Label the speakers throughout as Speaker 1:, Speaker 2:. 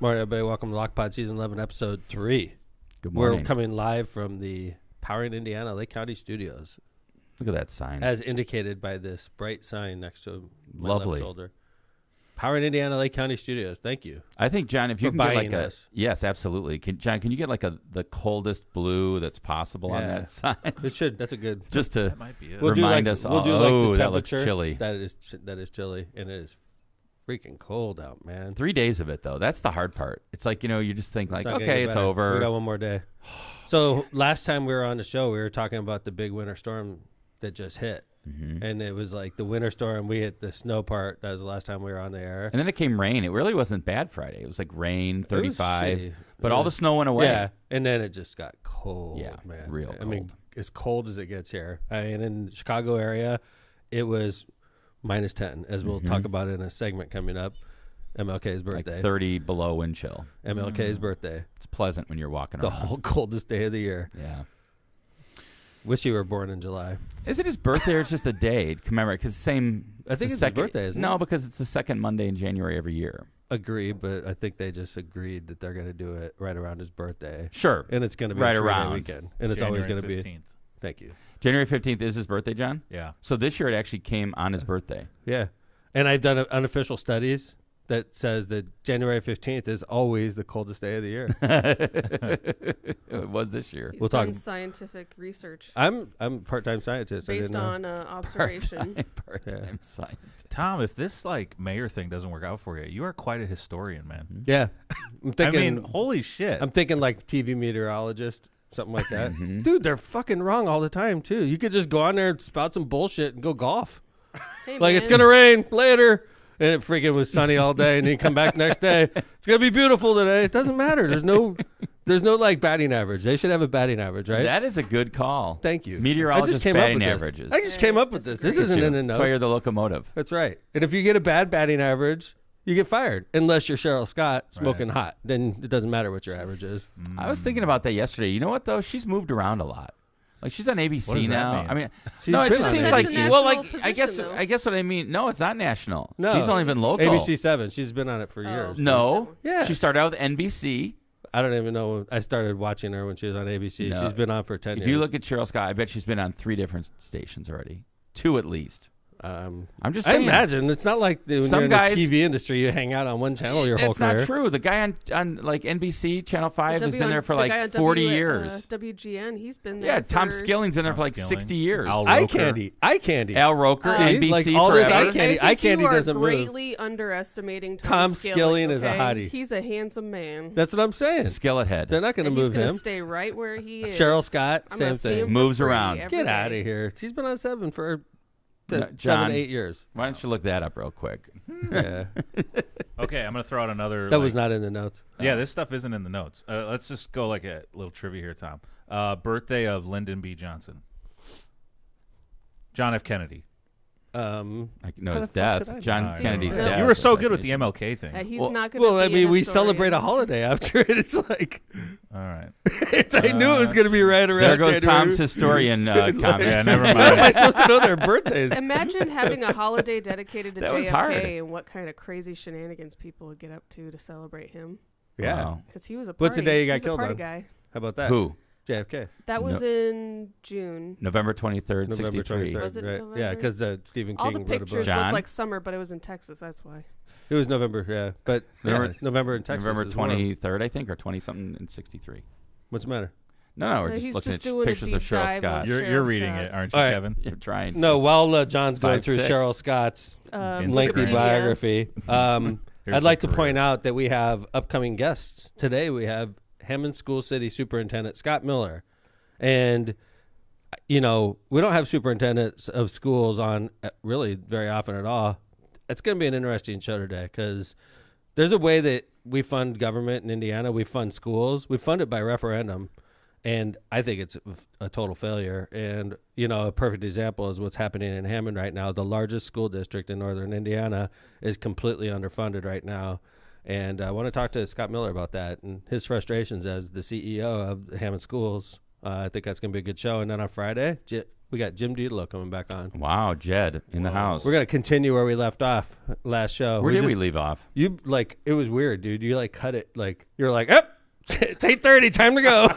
Speaker 1: Morning, everybody. Welcome to Lockpod Season 11, Episode 3.
Speaker 2: Good morning.
Speaker 1: We're coming live from the Powering, Indiana, Lake County Studios.
Speaker 2: Look at that sign.
Speaker 1: As indicated by this bright sign next to my
Speaker 2: Lovely.
Speaker 1: left shoulder. Powering, Indiana, Lake County Studios. Thank you.
Speaker 2: I think, John, if you
Speaker 1: for
Speaker 2: can get
Speaker 1: buying
Speaker 2: like
Speaker 1: us.
Speaker 2: yes, absolutely. John, can you get like the coldest blue that's possible on that sign?
Speaker 1: It should. That's a good.
Speaker 2: Just to
Speaker 3: That might be it.
Speaker 2: remind us all.
Speaker 1: the
Speaker 2: that looks
Speaker 1: temperature.
Speaker 2: chilly.
Speaker 1: That is chilly, and it is freaking cold out, man.
Speaker 2: 3 days of it, though. That's the hard part. It's like, you just think like,
Speaker 1: not gonna
Speaker 2: okay,
Speaker 1: get
Speaker 2: it's
Speaker 1: better.
Speaker 2: over.
Speaker 1: We got one more day. So last time we were on the show, we were talking about the big winter storm that just hit.
Speaker 2: Mm-hmm.
Speaker 1: And it was like the winter storm. We hit the snow part. That was the last time we were on the air.
Speaker 2: And then it came rain. It really wasn't bad Friday. It was like rain, 35.
Speaker 1: shitty.
Speaker 2: But all the snow went away.
Speaker 1: Yeah, and then it just got cold,
Speaker 2: Yeah,
Speaker 1: man.
Speaker 2: real
Speaker 1: I mean,
Speaker 2: cold.
Speaker 1: as cold as it gets here. I mean, in the Chicago area, it was minus 10, as we'll talk about in a segment coming up. MLK's birthday.
Speaker 2: Like 30 below wind chill.
Speaker 1: MLK's birthday.
Speaker 2: It's pleasant when you're walking
Speaker 1: The
Speaker 2: around.
Speaker 1: whole coldest day of the year.
Speaker 2: Yeah.
Speaker 1: Wish you were born in July.
Speaker 2: Is it his birthday or it's just a day to commemorate? Because
Speaker 1: I think it's his birthday, isn't it?
Speaker 2: No, because it's the second Monday in January every year.
Speaker 1: Agree, but I think they just agreed that they're going to do it right around his birthday.
Speaker 2: Sure.
Speaker 1: And it's going to be
Speaker 2: Right
Speaker 1: a 3-day
Speaker 2: around.
Speaker 1: weekend. And it's always going to be.
Speaker 3: 15th.
Speaker 1: Thank you.
Speaker 2: January 15th is his birthday, John?
Speaker 3: Yeah.
Speaker 2: So this year it actually came on his birthday.
Speaker 1: Yeah. And I've done unofficial studies that says that January 15th is always the coldest day of the year.
Speaker 2: It was this year.
Speaker 4: He's
Speaker 1: We'll
Speaker 4: done
Speaker 1: talk-
Speaker 4: scientific research
Speaker 1: I'm a part-time scientist. I
Speaker 4: based
Speaker 1: didn't know.
Speaker 4: on observation.
Speaker 2: Part-time scientist.
Speaker 3: Tom, if this like mayor thing doesn't work out for you, you are quite a historian, man.
Speaker 1: Yeah. I'm
Speaker 3: I
Speaker 1: thinking,
Speaker 3: mean, holy shit.
Speaker 1: I'm thinking like TV meteorologist, something like that.
Speaker 2: Mhm.
Speaker 1: Dude, they're fucking wrong all the time, too. You could just go on there and spout some bullshit and go golf.
Speaker 4: Hey,
Speaker 1: Like,
Speaker 4: man.
Speaker 1: it's going to rain later. And it freaking was sunny all day. And then you come back next day. It's going to be beautiful today. It doesn't matter. There's no like batting average. They should have a batting average, right?
Speaker 2: That is a good call.
Speaker 1: Thank you.
Speaker 2: Meteorologist
Speaker 1: I just came up
Speaker 2: batting
Speaker 1: with
Speaker 2: averages.
Speaker 1: This. I just
Speaker 4: Yeah,
Speaker 1: came up with this. This
Speaker 4: disagree.
Speaker 1: isn't in the
Speaker 2: That's why you're
Speaker 1: notes.
Speaker 2: the locomotive.
Speaker 1: That's right. And if you get a bad batting average, you get fired. Unless you're Cheryl Scott smoking hot. Then it doesn't matter what your average is.
Speaker 2: I was thinking about that yesterday. You know what, though? She's moved around a lot. Like, she's on ABC
Speaker 3: What does that
Speaker 2: now.
Speaker 3: mean?
Speaker 2: I mean,
Speaker 1: She's
Speaker 2: no, it
Speaker 1: been
Speaker 2: just
Speaker 1: on
Speaker 2: seems
Speaker 1: ABC.
Speaker 2: like,
Speaker 4: That's a
Speaker 2: well,
Speaker 4: national
Speaker 2: like,
Speaker 4: position, though.
Speaker 2: I guess what I mean, no, it's not national.
Speaker 1: No.
Speaker 2: She's only been local.
Speaker 1: ABC 7. She's been on it for
Speaker 4: Oh.
Speaker 1: years.
Speaker 2: No.
Speaker 1: Yes.
Speaker 2: She started out with NBC.
Speaker 1: I don't even know. I started watching her when she was on ABC.
Speaker 2: No.
Speaker 1: She's been on for 10 years.
Speaker 2: If you look at Cheryl Scott, I bet she's been on 3 different stations already. 2 at least. I'm just
Speaker 1: I
Speaker 2: saying.
Speaker 1: imagine it's not like when
Speaker 2: Some
Speaker 1: you're in
Speaker 2: guys-
Speaker 1: the TV industry, you hang out on one channel your whole
Speaker 2: That's
Speaker 1: career.
Speaker 2: not true. The guy on like NBC, Channel 5 has been there for
Speaker 4: the guy
Speaker 2: like
Speaker 4: on
Speaker 2: 40
Speaker 4: W-
Speaker 2: years.
Speaker 4: WGN, he's been there.
Speaker 2: Yeah, Tom
Speaker 4: for-
Speaker 2: Skilling's been there for like
Speaker 3: Tom
Speaker 2: 60
Speaker 3: Skilling.
Speaker 2: years.
Speaker 3: Al
Speaker 1: Eye
Speaker 3: Roker.
Speaker 1: candy. Eye candy.
Speaker 2: Al Roker,
Speaker 1: See?
Speaker 2: NBC
Speaker 1: Like, all this
Speaker 2: forever.
Speaker 1: eye candy.
Speaker 4: I think
Speaker 1: candy
Speaker 4: you are
Speaker 1: doesn't move.
Speaker 4: greatly underestimating
Speaker 1: Tom Skilling is a
Speaker 4: okay?
Speaker 1: hottie.
Speaker 4: He's a handsome man.
Speaker 1: That's what I'm saying.
Speaker 2: Skillet head.
Speaker 1: They're not going to
Speaker 4: And he's
Speaker 1: move
Speaker 4: going to
Speaker 1: him.
Speaker 4: stay right where he is.
Speaker 1: Cheryl Scott,
Speaker 4: I'm
Speaker 1: same
Speaker 4: gonna see
Speaker 1: thing.
Speaker 4: him for
Speaker 2: Moves
Speaker 4: free
Speaker 2: around.
Speaker 4: every
Speaker 1: Get
Speaker 4: day.
Speaker 1: out of here. She's been on 7 for
Speaker 2: No,
Speaker 1: 7,
Speaker 2: John.
Speaker 1: 8 years.
Speaker 2: Why don't you look that up real quick?
Speaker 1: Yeah.
Speaker 3: Okay, I'm going to throw out another.
Speaker 1: That was not in the notes.
Speaker 3: Yeah, this stuff isn't in the notes. Let's just go like a little trivia here, Tom. Birthday of Lyndon B. Johnson. John F. Kennedy.
Speaker 2: No,
Speaker 1: How
Speaker 2: his
Speaker 1: the fuck should I
Speaker 2: death.
Speaker 1: know?
Speaker 2: John
Speaker 3: I
Speaker 2: Kennedy's
Speaker 4: don't know.
Speaker 2: death.
Speaker 3: You were so
Speaker 2: was
Speaker 3: good with the
Speaker 2: actually-
Speaker 3: MLK thing.
Speaker 4: He's
Speaker 2: Well-
Speaker 4: not going to
Speaker 1: Well, I
Speaker 4: be
Speaker 1: mean,
Speaker 4: a
Speaker 1: we
Speaker 4: historian.
Speaker 1: celebrate a holiday after it. It's like,
Speaker 3: All right.
Speaker 1: I knew it was going to be right around
Speaker 2: There goes
Speaker 1: January.
Speaker 2: Tom's historian comment.
Speaker 3: Yeah, never
Speaker 1: How am I
Speaker 3: mind.
Speaker 1: supposed to know their birthdays?
Speaker 4: Imagine having a holiday dedicated to
Speaker 2: That was
Speaker 4: JFK
Speaker 2: hard.
Speaker 4: and what kind of crazy shenanigans people would get up to celebrate him.
Speaker 1: Yeah.
Speaker 2: Wow.
Speaker 4: Because he was a party.
Speaker 1: What's the day you got
Speaker 4: he's a
Speaker 1: killed
Speaker 4: party
Speaker 1: on?
Speaker 4: guy.
Speaker 1: How about that?
Speaker 2: Who?
Speaker 1: JFK.
Speaker 4: That was in June.
Speaker 2: November 23rd,
Speaker 1: November
Speaker 2: 63.
Speaker 1: 23rd.
Speaker 4: Was it
Speaker 1: right?
Speaker 4: November?
Speaker 1: Yeah, because Stephen King
Speaker 4: All the
Speaker 1: wrote a book.
Speaker 4: pictures
Speaker 2: John?
Speaker 4: look like summer, but it was in Texas. That's why.
Speaker 1: It was November, yeah. But
Speaker 2: November-
Speaker 1: November in Texas.
Speaker 2: November
Speaker 1: is warm.
Speaker 2: 23rd, I think, or 20-something in 63.
Speaker 1: What's the matter?
Speaker 2: No, we're
Speaker 4: No,
Speaker 2: just
Speaker 4: he's
Speaker 2: looking
Speaker 4: just
Speaker 2: at
Speaker 4: doing a
Speaker 2: pictures of
Speaker 4: deep
Speaker 2: Cheryl
Speaker 4: dive
Speaker 2: Scott.
Speaker 4: on
Speaker 3: You're
Speaker 4: Cheryl
Speaker 3: reading
Speaker 4: Scott.
Speaker 3: it, aren't you,
Speaker 1: All right.
Speaker 3: Kevin?
Speaker 2: You're trying to.
Speaker 1: No, while John's going
Speaker 2: 5,
Speaker 1: through
Speaker 2: 6.
Speaker 1: Cheryl Scott's
Speaker 3: Instagram.
Speaker 1: lengthy
Speaker 3: Instagram.
Speaker 1: biography,
Speaker 3: Here's
Speaker 1: I'd like
Speaker 3: the
Speaker 1: to
Speaker 3: career.
Speaker 1: point out that we have upcoming guests. Today we have Hammond School City Superintendent Scott Miller. And, you know, we don't have superintendents of schools on really very often at all. It's going to be an interesting show today because there's a way that we fund government in Indiana. We fund schools. We fund it by referendum. And I think it's a total failure. And, you know, a perfect example is what's happening in Hammond right now. The largest school district in northern Indiana is completely underfunded right now. And I want to talk to Scott Miller about that and his frustrations as the CEO of Hammond Schools. I think that's going to be a good show. And then on Friday, We got Jim Dietlow coming back on.
Speaker 2: Wow, Jed in the house.
Speaker 1: We're gonna continue where we left off last show.
Speaker 2: Where did we leave off?
Speaker 1: You it was weird, dude. You cut it you're like, "Yep, it's 8:30, time to go."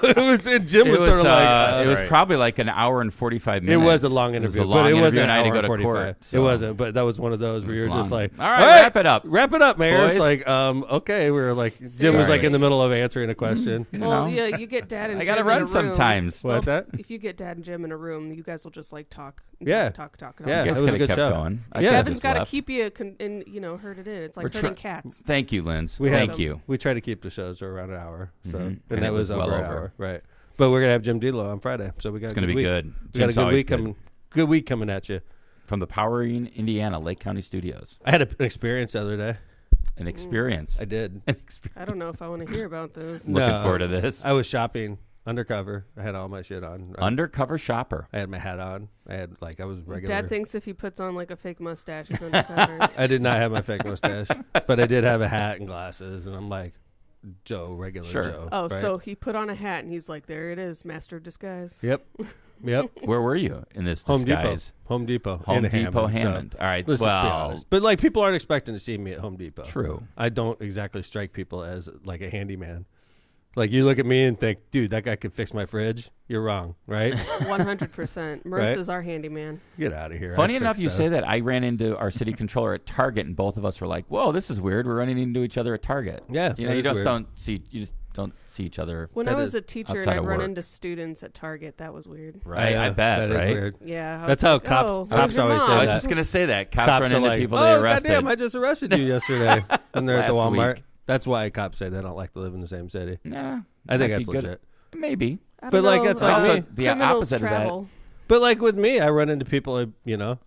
Speaker 1: Jim was sort of
Speaker 2: it was probably like an hour and 45 minutes.
Speaker 1: It was a long interview,
Speaker 2: it was a long
Speaker 1: but it wasn't
Speaker 2: and I had to go to
Speaker 1: 45.
Speaker 2: court. So.
Speaker 1: It wasn't, but that was one of those where you're just like,
Speaker 2: all right, wrap it up.
Speaker 1: Wrap it up, Mayor.
Speaker 2: Boys.
Speaker 1: It's like, okay. We were like, Jim was like in the middle of answering a question.
Speaker 4: Well, yeah, you get Dad and
Speaker 2: I
Speaker 4: Jim
Speaker 2: gotta run
Speaker 4: in a
Speaker 2: sometimes.
Speaker 4: room.
Speaker 1: What's that?
Speaker 4: If you get Dad and Jim in a room, you guys will just like talk.
Speaker 1: Yeah.
Speaker 4: Talk.
Speaker 1: Yeah,
Speaker 2: You guys
Speaker 1: it was
Speaker 2: could
Speaker 1: a
Speaker 2: have
Speaker 1: good
Speaker 2: kept
Speaker 1: show.
Speaker 2: going.
Speaker 1: Yeah.
Speaker 4: Kevin's got to keep you herd it in. It's like herding cats.
Speaker 2: Thank you, Linz.
Speaker 1: Thank
Speaker 2: you.
Speaker 1: We try to keep the shows around an hour, so
Speaker 2: And
Speaker 1: that
Speaker 2: it
Speaker 1: was
Speaker 2: was
Speaker 1: over
Speaker 2: well
Speaker 1: an
Speaker 2: over.
Speaker 1: hour, right? But we're gonna have Jim Dietlow on Friday, so we got.
Speaker 2: It's going to be good.
Speaker 1: We got a
Speaker 2: Jim's
Speaker 1: good
Speaker 2: always
Speaker 1: week coming. Good week coming at you.
Speaker 2: From the Powering Indiana Lake County Studios.
Speaker 1: I had an experience the other day.
Speaker 2: An experience.
Speaker 1: I did.
Speaker 4: I don't know if I want to hear about this.
Speaker 2: Looking forward to this.
Speaker 1: I was shopping undercover. I had all my shit on.
Speaker 2: Undercover shopper.
Speaker 1: I had my hat on. I had I was regular.
Speaker 4: Dad thinks if he puts on like a fake mustache, he's undercover.
Speaker 1: I did not have my fake mustache, but I did have a hat and glasses, and I'm like Joe, regular Joe.
Speaker 4: Oh,
Speaker 1: right?
Speaker 4: so he put on a hat and he's like, there it is, master of disguise.
Speaker 1: Yep.
Speaker 2: Where were you in this
Speaker 1: Home
Speaker 2: disguise?
Speaker 1: Depot.
Speaker 2: Home Depot, Hammond.
Speaker 1: So,
Speaker 2: all right.
Speaker 1: let's be honest. But people aren't expecting to see me at Home Depot.
Speaker 2: True.
Speaker 1: I don't exactly strike people as like a handyman. Like you look at me and think, dude, that guy could fix my fridge. You're wrong, right?
Speaker 4: 100%. Marissa's our handyman.
Speaker 1: Get out of here.
Speaker 2: Funny enough, you say that. I ran into our city controller at Target, and both of us were like, "Whoa, this is weird. We're running into each other at Target."
Speaker 1: Yeah,
Speaker 2: you just don't see each other.
Speaker 4: When I was a teacher and I'd run
Speaker 2: work.
Speaker 4: into students at Target, that was weird.
Speaker 2: Right, I bet.
Speaker 1: That is
Speaker 2: right?
Speaker 1: weird.
Speaker 4: Yeah,
Speaker 1: that's how cops always say that.
Speaker 2: I was just gonna say that cops run into
Speaker 1: like,
Speaker 2: people they arrested.
Speaker 1: Goddamn, I just arrested you yesterday, and they're at the
Speaker 2: Last
Speaker 1: Walmart.
Speaker 2: week.
Speaker 1: That's why cops say they don't like to live in the same city.
Speaker 2: Nah,
Speaker 1: I think that's legit.
Speaker 2: Maybe.
Speaker 1: But that's
Speaker 2: also
Speaker 1: me.
Speaker 2: the opposite
Speaker 4: travel.
Speaker 2: of that.
Speaker 1: But with me, I run into people,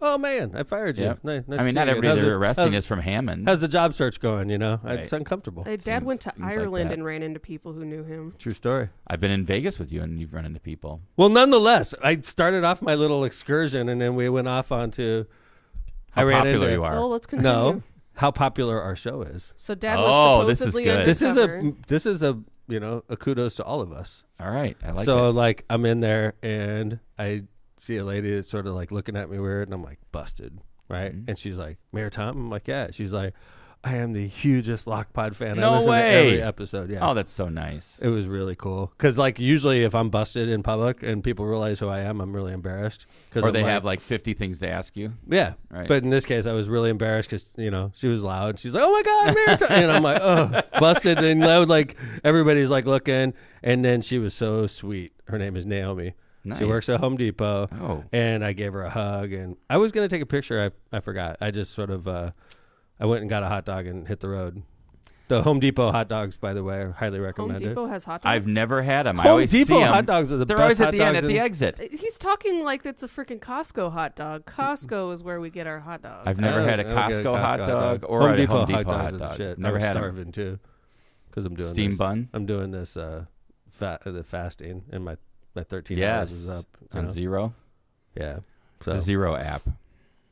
Speaker 1: oh man, I fired you.
Speaker 2: Yep.
Speaker 1: Nice
Speaker 2: I mean, not everybody they're arresting is from Hammond.
Speaker 1: How's the job search going?
Speaker 2: Right.
Speaker 1: It's uncomfortable.
Speaker 4: Dad went to Ireland
Speaker 2: like
Speaker 4: and ran into people who knew him.
Speaker 1: True story.
Speaker 2: I've been in Vegas with you, and you've run into people.
Speaker 1: Well, nonetheless, I started off my little excursion, and then we went off onto
Speaker 2: how popular you are.
Speaker 4: Oh, let's continue.
Speaker 1: No, how popular our show is.
Speaker 4: So Dad was
Speaker 2: this is
Speaker 4: supposedly
Speaker 2: good.
Speaker 1: This is a a kudos to all of us.
Speaker 2: All right, I like
Speaker 1: so
Speaker 2: it.
Speaker 1: I'm in there and I see a lady that's sort of looking at me weird, and I'm like, busted, right? Mm-hmm. And she's like, Mayor Tom? I'm like, yeah. She's like, I am the hugest Lockpod fan.
Speaker 2: No
Speaker 1: I listen
Speaker 2: way.
Speaker 1: to every episode. Yeah.
Speaker 2: Oh, that's so nice.
Speaker 1: It was really cool. Because usually if I'm busted in public and people realize who I am, I'm really embarrassed.
Speaker 2: Or they have 50 things to ask you.
Speaker 1: Yeah.
Speaker 2: Right.
Speaker 1: But in this case, I was really embarrassed because, she was loud. She's like, oh my God, Mayor Tom. And I'm like, oh, busted. And loud, everybody's looking. And then she was so sweet. Her name is Naomi.
Speaker 2: Nice.
Speaker 1: She works at Home Depot.
Speaker 2: Oh.
Speaker 1: And I gave her a hug. And I was going to take a picture. I forgot. I just sort of... I went and got a hot dog and hit the road. The Home Depot hot dogs, by the way, are highly recommended.
Speaker 4: Home Depot has hot dogs?
Speaker 2: I've never had them. I
Speaker 1: Home
Speaker 2: always
Speaker 1: Depot
Speaker 2: see them.
Speaker 1: hot dogs are the
Speaker 2: They're
Speaker 1: best
Speaker 2: always at
Speaker 1: hot
Speaker 2: the end,
Speaker 1: dogs
Speaker 2: at the exit.
Speaker 4: He's talking like it's a freaking Costco hot dog. Costco is where we get our hot dogs.
Speaker 2: I've never had a Costco hot dog or
Speaker 1: Home
Speaker 2: a
Speaker 1: Depot
Speaker 2: Home Depot
Speaker 1: hot
Speaker 2: hot dog.
Speaker 1: Shit.
Speaker 2: Never
Speaker 1: I was
Speaker 2: had
Speaker 1: starving
Speaker 2: them.
Speaker 1: too, because I'm doing
Speaker 2: steam
Speaker 1: this.
Speaker 2: bun.
Speaker 1: I'm doing this the fasting, and my 13
Speaker 2: yes.
Speaker 1: hours is up
Speaker 2: On Zero.
Speaker 1: Yeah, so.
Speaker 2: The Zero app.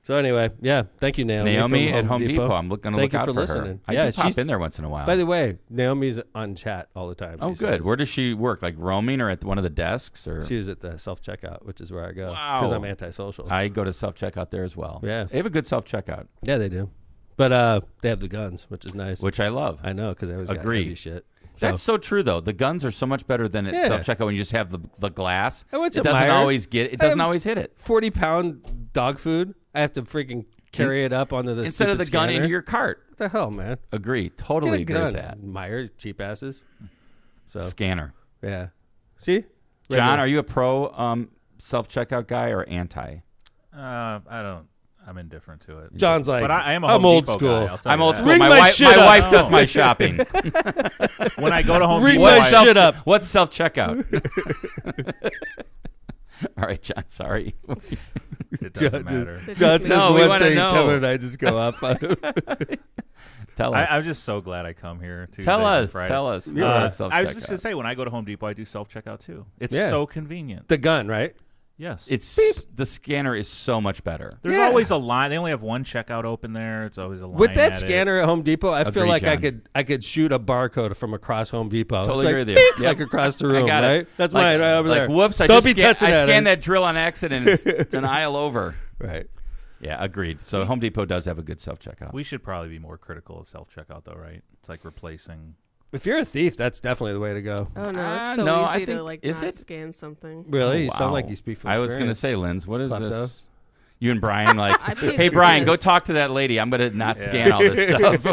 Speaker 1: So anyway, yeah, thank you, Naomi.
Speaker 2: Naomi
Speaker 1: from
Speaker 2: at Home Depot. I'm going to look out for
Speaker 1: listening.
Speaker 2: her. I do pop in there once in a while.
Speaker 1: By the way, Naomi's on chat all the time.
Speaker 2: Oh, good.
Speaker 1: Says.
Speaker 2: Where does she work? Roaming or at one of the desks? Or
Speaker 1: she's at the self-checkout, which is where I go.
Speaker 2: Wow.
Speaker 1: Because I'm antisocial.
Speaker 2: I go to self-checkout there as well.
Speaker 1: Yeah.
Speaker 2: They have a good self-checkout.
Speaker 1: Yeah, they do. But they have the guns, which is nice.
Speaker 2: Which I love.
Speaker 1: I know, because I always got heavy shit.
Speaker 2: That's so true, though. The guns are so much better than at self-checkout when you just have the glass.
Speaker 1: I went
Speaker 2: it
Speaker 1: to
Speaker 2: doesn't
Speaker 1: Myers.
Speaker 2: always get. It doesn't always hit it.
Speaker 1: 40-pound dog food. I have to freaking carry it up onto the
Speaker 2: instead of the gun into your cart.
Speaker 1: What the hell, man?
Speaker 2: Agree. Totally agree with that.
Speaker 1: Myers, cheap asses. So
Speaker 2: Scanner.
Speaker 1: Yeah. See,
Speaker 2: John, are you a pro self-checkout guy or anti?
Speaker 3: I don't. I'm indifferent to it.
Speaker 1: John's like,
Speaker 3: but I am a
Speaker 1: I'm
Speaker 3: Home
Speaker 1: old
Speaker 3: Depot
Speaker 1: school.
Speaker 3: Guy, I'll tell
Speaker 2: I'm
Speaker 3: you
Speaker 2: old
Speaker 3: that.
Speaker 2: school.
Speaker 1: Ring
Speaker 2: My
Speaker 1: my
Speaker 2: wife,
Speaker 1: shit
Speaker 2: my
Speaker 1: up.
Speaker 2: wife does my shopping.
Speaker 3: When I go to Home
Speaker 1: Ring
Speaker 3: Depot,
Speaker 1: my
Speaker 3: I-
Speaker 1: shit up.
Speaker 2: What's self-checkout? All right, John. Sorry.
Speaker 3: It doesn't matter.
Speaker 1: John says
Speaker 2: No, we
Speaker 1: one
Speaker 2: wanna
Speaker 1: thing,
Speaker 2: know.
Speaker 1: Kevin and I just go off on him.
Speaker 2: Tell us.
Speaker 3: I'm just so glad I come here. Tuesdays
Speaker 2: Tell
Speaker 3: and
Speaker 2: us.
Speaker 3: Fridays.
Speaker 2: Tell us.
Speaker 3: I was just gonna say, when I go to Home Depot, I do self-checkout too. It's
Speaker 1: Yeah.
Speaker 3: so convenient.
Speaker 1: The gun, right?
Speaker 3: Yes.
Speaker 2: It's the scanner is so much better.
Speaker 3: There's always a line. They only have one checkout open there. It's always a line.
Speaker 1: With that
Speaker 3: at
Speaker 1: scanner at Home Depot, I feel
Speaker 2: Agreed,
Speaker 1: like
Speaker 2: John.
Speaker 1: I could shoot a barcode from across Home Depot.
Speaker 2: Totally
Speaker 1: It's
Speaker 2: agree
Speaker 1: like,
Speaker 2: with you.
Speaker 1: like across the room,
Speaker 2: I got
Speaker 1: right?
Speaker 2: it.
Speaker 1: That's mine right over there.
Speaker 2: Whoops! I
Speaker 1: Don't
Speaker 2: just
Speaker 1: be touching that.
Speaker 2: scanned that drill on accident. It's an aisle over.
Speaker 1: Right.
Speaker 2: Yeah, agreed. So Home Depot does have a good self-checkout.
Speaker 3: We should probably be more critical of self-checkout, though, right? It's like replacing.
Speaker 1: If you're a thief, that's definitely the way to go.
Speaker 4: Oh no, it's so
Speaker 2: no, I
Speaker 4: easy to
Speaker 2: think- is
Speaker 4: not
Speaker 2: it?
Speaker 4: scan something.
Speaker 1: Really? You
Speaker 2: Wow.
Speaker 1: sound like you speak from
Speaker 2: I was going to
Speaker 1: experience.
Speaker 2: say, Linz, what is
Speaker 1: Klepto.
Speaker 2: this? You and Brian, like,
Speaker 4: I paid
Speaker 2: hey,
Speaker 4: the
Speaker 2: Brian,
Speaker 4: fifth.
Speaker 2: go talk to that lady. I'm going to not scan all this stuff.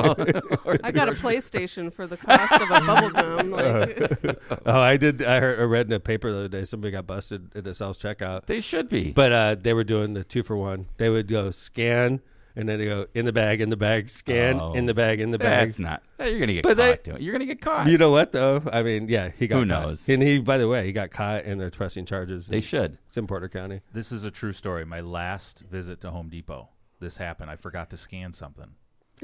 Speaker 4: I got a PlayStation for the cost of a bubble gum. Like,
Speaker 1: Oh, I did. I read in a paper the other day somebody got busted at a self-checkout.
Speaker 2: They should be.
Speaker 1: But they were doing the 2-for-1. They would go scan, and then they go in the bag, scan,
Speaker 2: Oh.
Speaker 1: in the bag.
Speaker 2: That's not. You're going to get
Speaker 1: But
Speaker 2: caught doing it. You're going to get caught.
Speaker 1: You know what, though? I mean, yeah, he got
Speaker 2: Who
Speaker 1: caught.
Speaker 2: knows?
Speaker 1: And he, by the way, he got caught, and they're pressing charges.
Speaker 2: They should.
Speaker 1: It's in Porter County.
Speaker 3: This is a true story. My last visit to Home Depot, this happened. I forgot to scan something.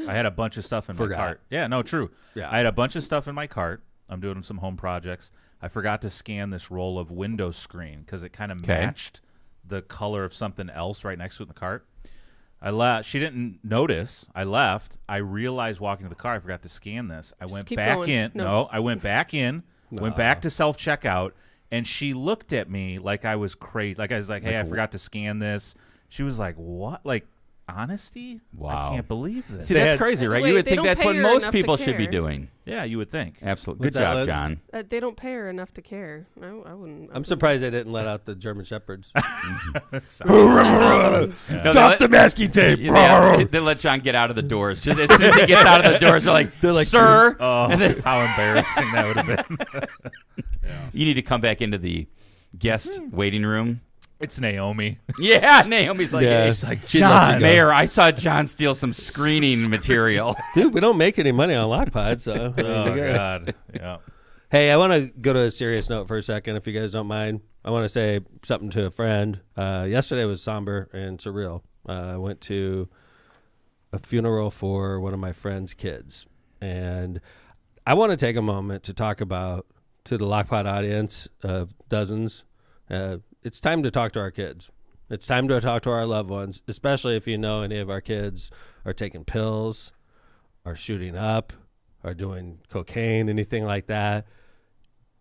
Speaker 3: I had a bunch of stuff in my cart. Yeah, no, true.
Speaker 1: Yeah.
Speaker 3: I had a bunch of stuff in my cart. I'm doing some home projects. I forgot to scan this roll of window screen because it kind of matched the color of something else right next to it in the cart. I left. She didn't notice. I left. I realized walking to the car, I forgot to scan this. I went
Speaker 4: keep
Speaker 3: back
Speaker 4: going.
Speaker 3: in.
Speaker 4: No.
Speaker 3: I went back in, went back to self-checkout, and she looked at me like I was crazy. Like I was like, hey, I forgot to scan this. She was like, what? Like, honesty?
Speaker 2: Wow.
Speaker 3: I can't believe this.
Speaker 2: See, that's crazy, right?
Speaker 4: Wait,
Speaker 2: You would
Speaker 4: they
Speaker 2: think
Speaker 4: don't
Speaker 2: that's
Speaker 4: pay
Speaker 2: what
Speaker 4: her
Speaker 2: most
Speaker 4: enough to
Speaker 2: people should be
Speaker 4: care.
Speaker 2: doing.
Speaker 3: Yeah, you would think.
Speaker 2: Absolutely.
Speaker 1: What's
Speaker 2: Good
Speaker 1: that,
Speaker 2: job,
Speaker 1: Liz?
Speaker 2: John.
Speaker 4: they don't pay her enough to care. I wouldn't.
Speaker 1: I'm surprised they didn't let out the German Shepherds.
Speaker 2: No,
Speaker 1: Drop the masking tape.
Speaker 2: They let John get out of the doors. Just as soon as he gets out of the doors, they're like, sir,
Speaker 3: Oh, how embarrassing that would have been.
Speaker 2: you need to come back into the guest waiting room.
Speaker 3: It's Naomi.
Speaker 2: Yeah, Naomi's like,
Speaker 1: Yeah.
Speaker 2: hey,
Speaker 1: She's like,
Speaker 2: John, Mayor, I saw John steal some screening material.
Speaker 1: Dude, we don't make any money on Lockpod, so. I mean,
Speaker 3: Oh,
Speaker 1: we got-
Speaker 3: God. Yeah.
Speaker 1: Hey, I want to go to a serious note for a second, if you guys don't mind. I want to say something to a friend. Yesterday was somber and surreal. I went to a funeral for one of my friend's kids, and I want to take a moment to talk about, to the Lockpod audience of dozens, it's time to talk to our kids. It's time to talk to our loved ones, especially if you know any of our kids are taking pills, are shooting up, are doing cocaine, anything like that.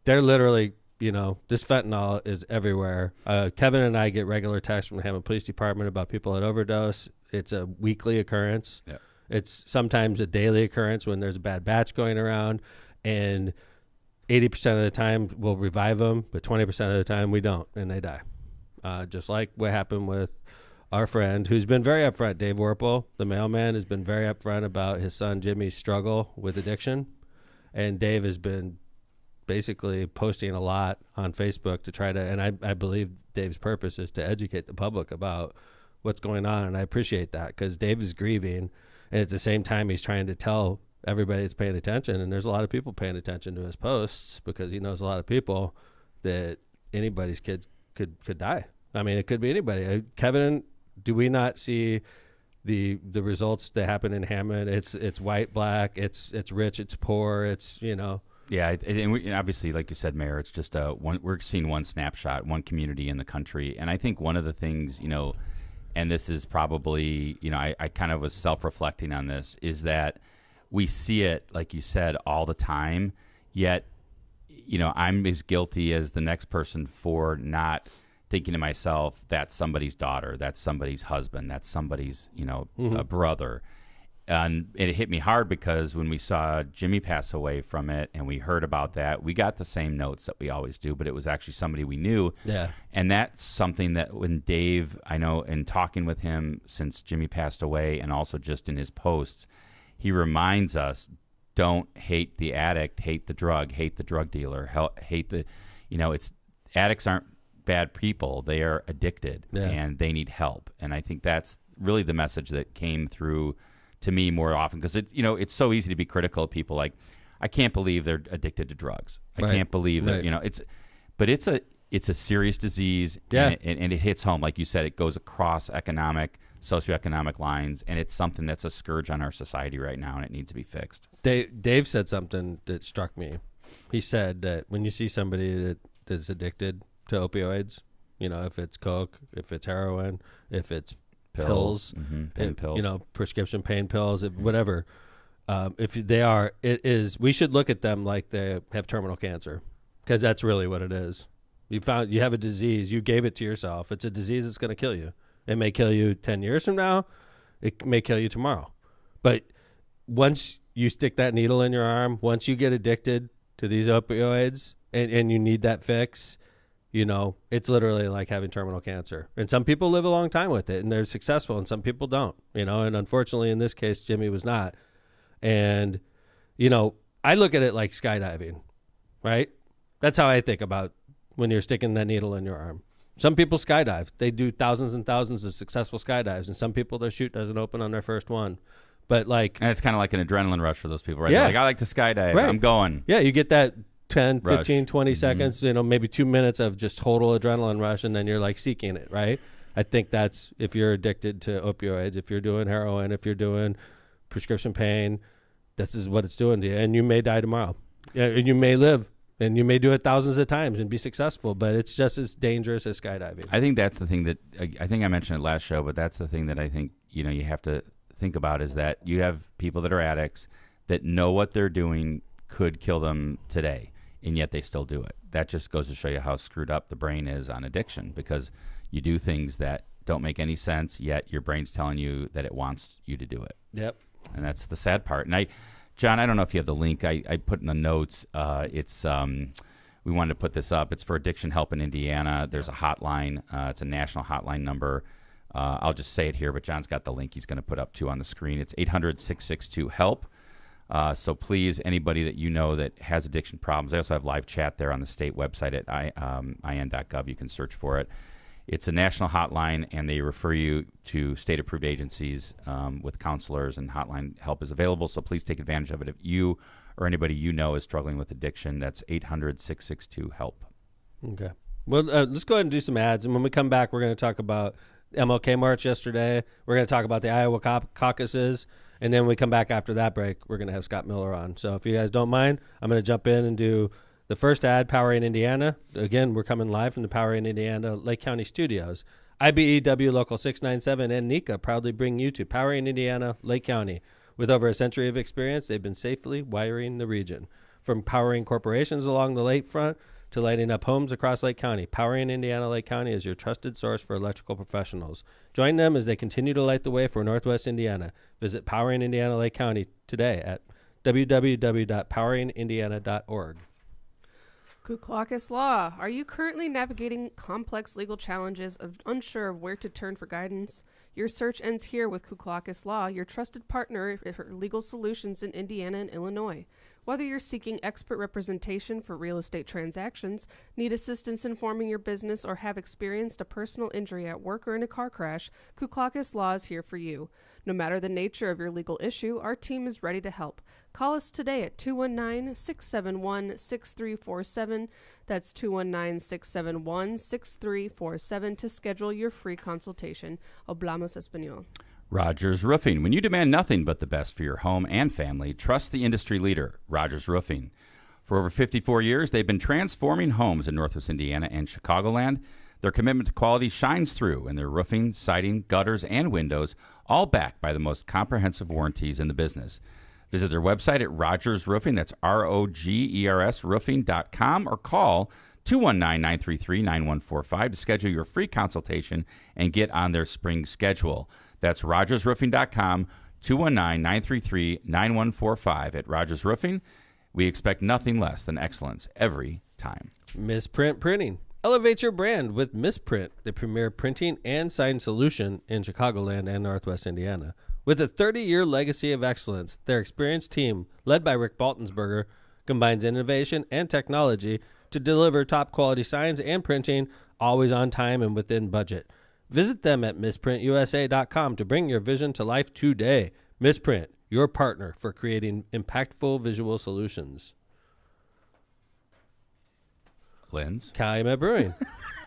Speaker 1: They're literally, this fentanyl is everywhere. Kevin and I get regular texts from the Hammond Police Department about people that overdose. It's a weekly occurrence.
Speaker 2: Yep.
Speaker 1: It's sometimes a daily occurrence when there's a bad batch going around, and 80% of the time we'll revive them, but 20% of the time we don't, and they die. Just like what happened with our friend who's been very upfront, Dave Warple, the mailman, has been very upfront about his son Jimmy's struggle with addiction. And Dave has been basically posting a lot on Facebook to try to, and I believe Dave's purpose is to educate the public about what's going on. And I appreciate that because Dave is grieving. And at the same time, he's trying to tell everybody that's paying attention. And there's a lot of people paying attention to his posts because he knows a lot of people that anybody's kid could die. I mean, it could be anybody. Kevin, do we not see the results that happen in Hammond? It's white, black, it's rich, it's poor, it's.
Speaker 2: Yeah, and obviously, like you said, Mayor, it's just we're seeing one snapshot, one community in the country. And I think one of the things, and this is probably, I kind of was self-reflecting on this, is that we see it, like you said, all the time, yet, I'm as guilty as the next person for not thinking to myself, that's somebody's daughter, that's somebody's husband, that's somebody's, a brother. And it hit me hard because when we saw Jimmy pass away from it and we heard about that, we got the same notes that we always do, but it was actually somebody we knew.
Speaker 1: Yeah.
Speaker 2: And that's something that when Dave, I know in talking with him since Jimmy passed away and also just in his posts, he reminds us, don't hate the addict, hate the drug dealer, hate the, it's addicts aren't bad people. They are addicted and they need help. And I think that's really the message that came through to me more often because it's so easy to be critical of people. Like, I can't believe they're addicted to drugs. I can't believe that, it's a serious disease.
Speaker 1: Yeah.
Speaker 2: And it hits home. Like you said, it goes across socioeconomic lines, and it's something that's a scourge on our society right now, and it needs to be fixed.
Speaker 1: Dave said something that struck me. He said that when you see somebody that is addicted to opioids, You know, if it's coke, if it's heroin, if it's pills,
Speaker 2: pain pills.
Speaker 1: You know, prescription pain pills, whatever. If they are, we should look at them like they have terminal cancer, because that's really what it is. You have a disease, you gave it to yourself. It's a disease that's going to kill you. It may kill you 10 years from now. It may kill you tomorrow. But once you stick that needle in your arm, once you get addicted to these opioids and you need that fix, you know, it's literally like having terminal cancer. And some people live a long time with it and they're successful, and some people don't, you know, and unfortunately in this case, Jimmy was not. And, you know, I look at it like skydiving, right? That's how I think about when you're sticking that needle in your arm. Some people skydive. They do thousands and thousands of successful skydives, and some people, their chute doesn't open on their first one. But like,
Speaker 2: and it's kind of like an adrenaline rush for those people, right?
Speaker 1: Yeah.
Speaker 2: They're like, I like to skydive.
Speaker 1: Right.
Speaker 2: I'm going.
Speaker 1: Yeah, you get that 10,
Speaker 2: Rush.
Speaker 1: 15, 20 seconds, you know, maybe 2 minutes of just total adrenaline rush, and then you're like seeking it, right? I think that's if you're addicted to opioids, if you're doing heroin, if you're doing prescription pain, this is what it's doing to you. And you may die tomorrow. Yeah, and you may live, and you may do it thousands of times and be successful, but it's just as dangerous as skydiving.
Speaker 2: I think that's the thing that I think I mentioned it last show, but that's the thing that I think, you know, you have to think about is that you have people that are addicts that know what they're doing could kill them today, and yet they still do it. That just goes to show you how screwed up the brain is on addiction, because you do things that don't make any sense, yet your brain's telling you that it wants you to do it.
Speaker 1: Yep.
Speaker 2: And that's the sad part. And John, I don't know if you have the link. I put in the notes. We wanted to put this up. It's for addiction help in Indiana. There's a hotline. It's a national hotline number. I'll just say it here, but John's got the link he's going to put up too on the screen. It's 800-662-HELP. So please, anybody that you know that has addiction problems. I also have live chat there on the state website at in.gov. You can search for it. It's a national hotline, and they refer you to state-approved agencies with counselors, and hotline help is available, so please take advantage of it. If you or anybody you know is struggling with addiction, that's 800-662-HELP.
Speaker 1: Okay. Well, let's go ahead and do some ads, and when we come back, we're going to talk about MLK March yesterday. We're going to talk about the Iowa caucuses, and then when we come back after that break, we're going to have Scott Miller on. So if you guys don't mind, I'm going to jump in and do the first ad, Powerade Indiana. Again, we're coming live from the Powerade Indiana Lake County studios. IBEW Local 697 and NECA proudly bring you to Powerade Indiana, Lake County. With over a century of experience, they've been safely wiring the region. From powering corporations along the lakefront to lighting up homes across Lake County, Powering Indiana Lake County is your trusted source for electrical professionals. Join them as they continue to light the way for Northwest Indiana. Visit Powering Indiana Lake County today at www.poweringindiana.org.
Speaker 4: Ku Klux Law. Are you currently navigating complex legal challenges, unsure of where to turn for guidance? Your search ends here with Ku Klux Law, your trusted partner for legal solutions in Indiana and Illinois. Whether you're seeking expert representation for real estate transactions, need assistance in forming your business, or have experienced a personal injury at work or in a car crash, Ku Klux Law is here for you. No matter the nature of your legal issue, our team is ready to help. Call us today at 219-671-6347. That's 219-671-6347 to schedule your free consultation. Hablamos Español.
Speaker 2: Rogers Roofing. When you demand nothing but the best for your home and family, trust the industry leader, Rogers Roofing. For over 54 years, they've been transforming homes in Northwest Indiana and Chicagoland. Their commitment to quality shines through in their roofing, siding, gutters, and windows, all backed by the most comprehensive warranties in the business. Visit their website at Rogers Roofing, that's ROGERS roofing.com, or call 219-933-9145 to schedule your free consultation and get on their spring schedule. That's RogersRoofing.com, 219-933-9145. At Rogers Roofing, we expect nothing less than excellence every time.
Speaker 1: Misprint Printing. Elevate your brand with Misprint, the premier printing and sign solution in Chicagoland and Northwest Indiana. With a 30-year legacy of excellence, their experienced team, led by Rick Baltensberger, combines innovation and technology to deliver top-quality signs and printing, always on time and within budget. Visit them at misprintusa.com to bring your vision to life today. Misprint, your partner for creating impactful visual solutions.
Speaker 2: Lynn's?
Speaker 1: Calumet Brewing.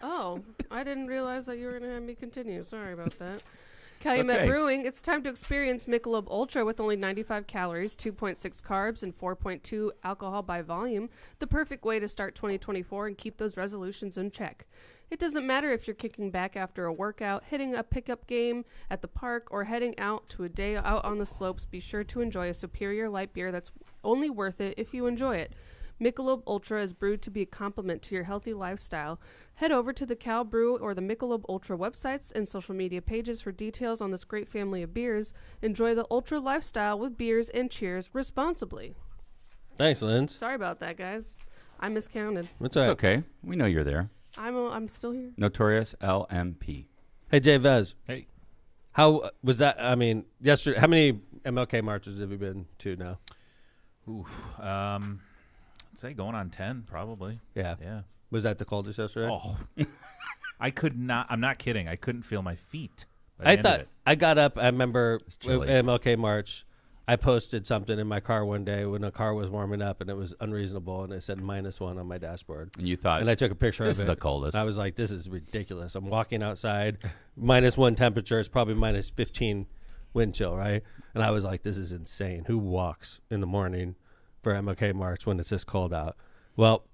Speaker 4: Oh, I didn't realize that you were going to have me continue. Sorry about that. Calumet Brewing, it's time to experience Michelob Ultra with only 95 calories, 2.6 carbs, and 4.2 alcohol by volume. The perfect way to start 2024 and keep those resolutions in check. It doesn't matter if you're kicking back after a workout, hitting a pickup game at the park, or heading out to a day out on the slopes. Be sure to enjoy a superior light beer that's only worth it if you enjoy it. Michelob Ultra is brewed to be a complement to your healthy lifestyle. Head over to the Cal Brew or the Michelob Ultra websites and social media pages for details on this great family of beers. Enjoy the Ultra lifestyle with beers and cheers responsibly.
Speaker 1: Thanks, Linz.
Speaker 4: Sorry about that, guys. I miscounted.
Speaker 1: It's all right.
Speaker 2: okay. We know you're there.
Speaker 4: I'm still here.
Speaker 2: Notorious LMP.
Speaker 1: Hey, Jay Vez.
Speaker 3: Hey.
Speaker 1: How was that? I mean, yesterday, how many MLK marches have you been to now?
Speaker 3: I'd say going on 10, probably.
Speaker 1: Yeah.
Speaker 3: Yeah.
Speaker 1: Was that the coldest yesterday?
Speaker 3: Oh. I could not. I'm not kidding. I couldn't feel my feet.
Speaker 1: I thought I got up. I remember
Speaker 2: chilly.
Speaker 1: MLK March. I posted something in my car one day when the car was warming up, and it was unreasonable, and it said -1 on my dashboard.
Speaker 2: And you thought,
Speaker 1: And I took a picture
Speaker 2: this
Speaker 1: of
Speaker 2: is
Speaker 1: it.
Speaker 2: the coldest.
Speaker 1: I was like, this is ridiculous. I'm walking outside, -1 temperature. It's probably -15 wind chill, right? And I was like, this is insane. Who walks in the morning for MLK March when it's this cold out? Well,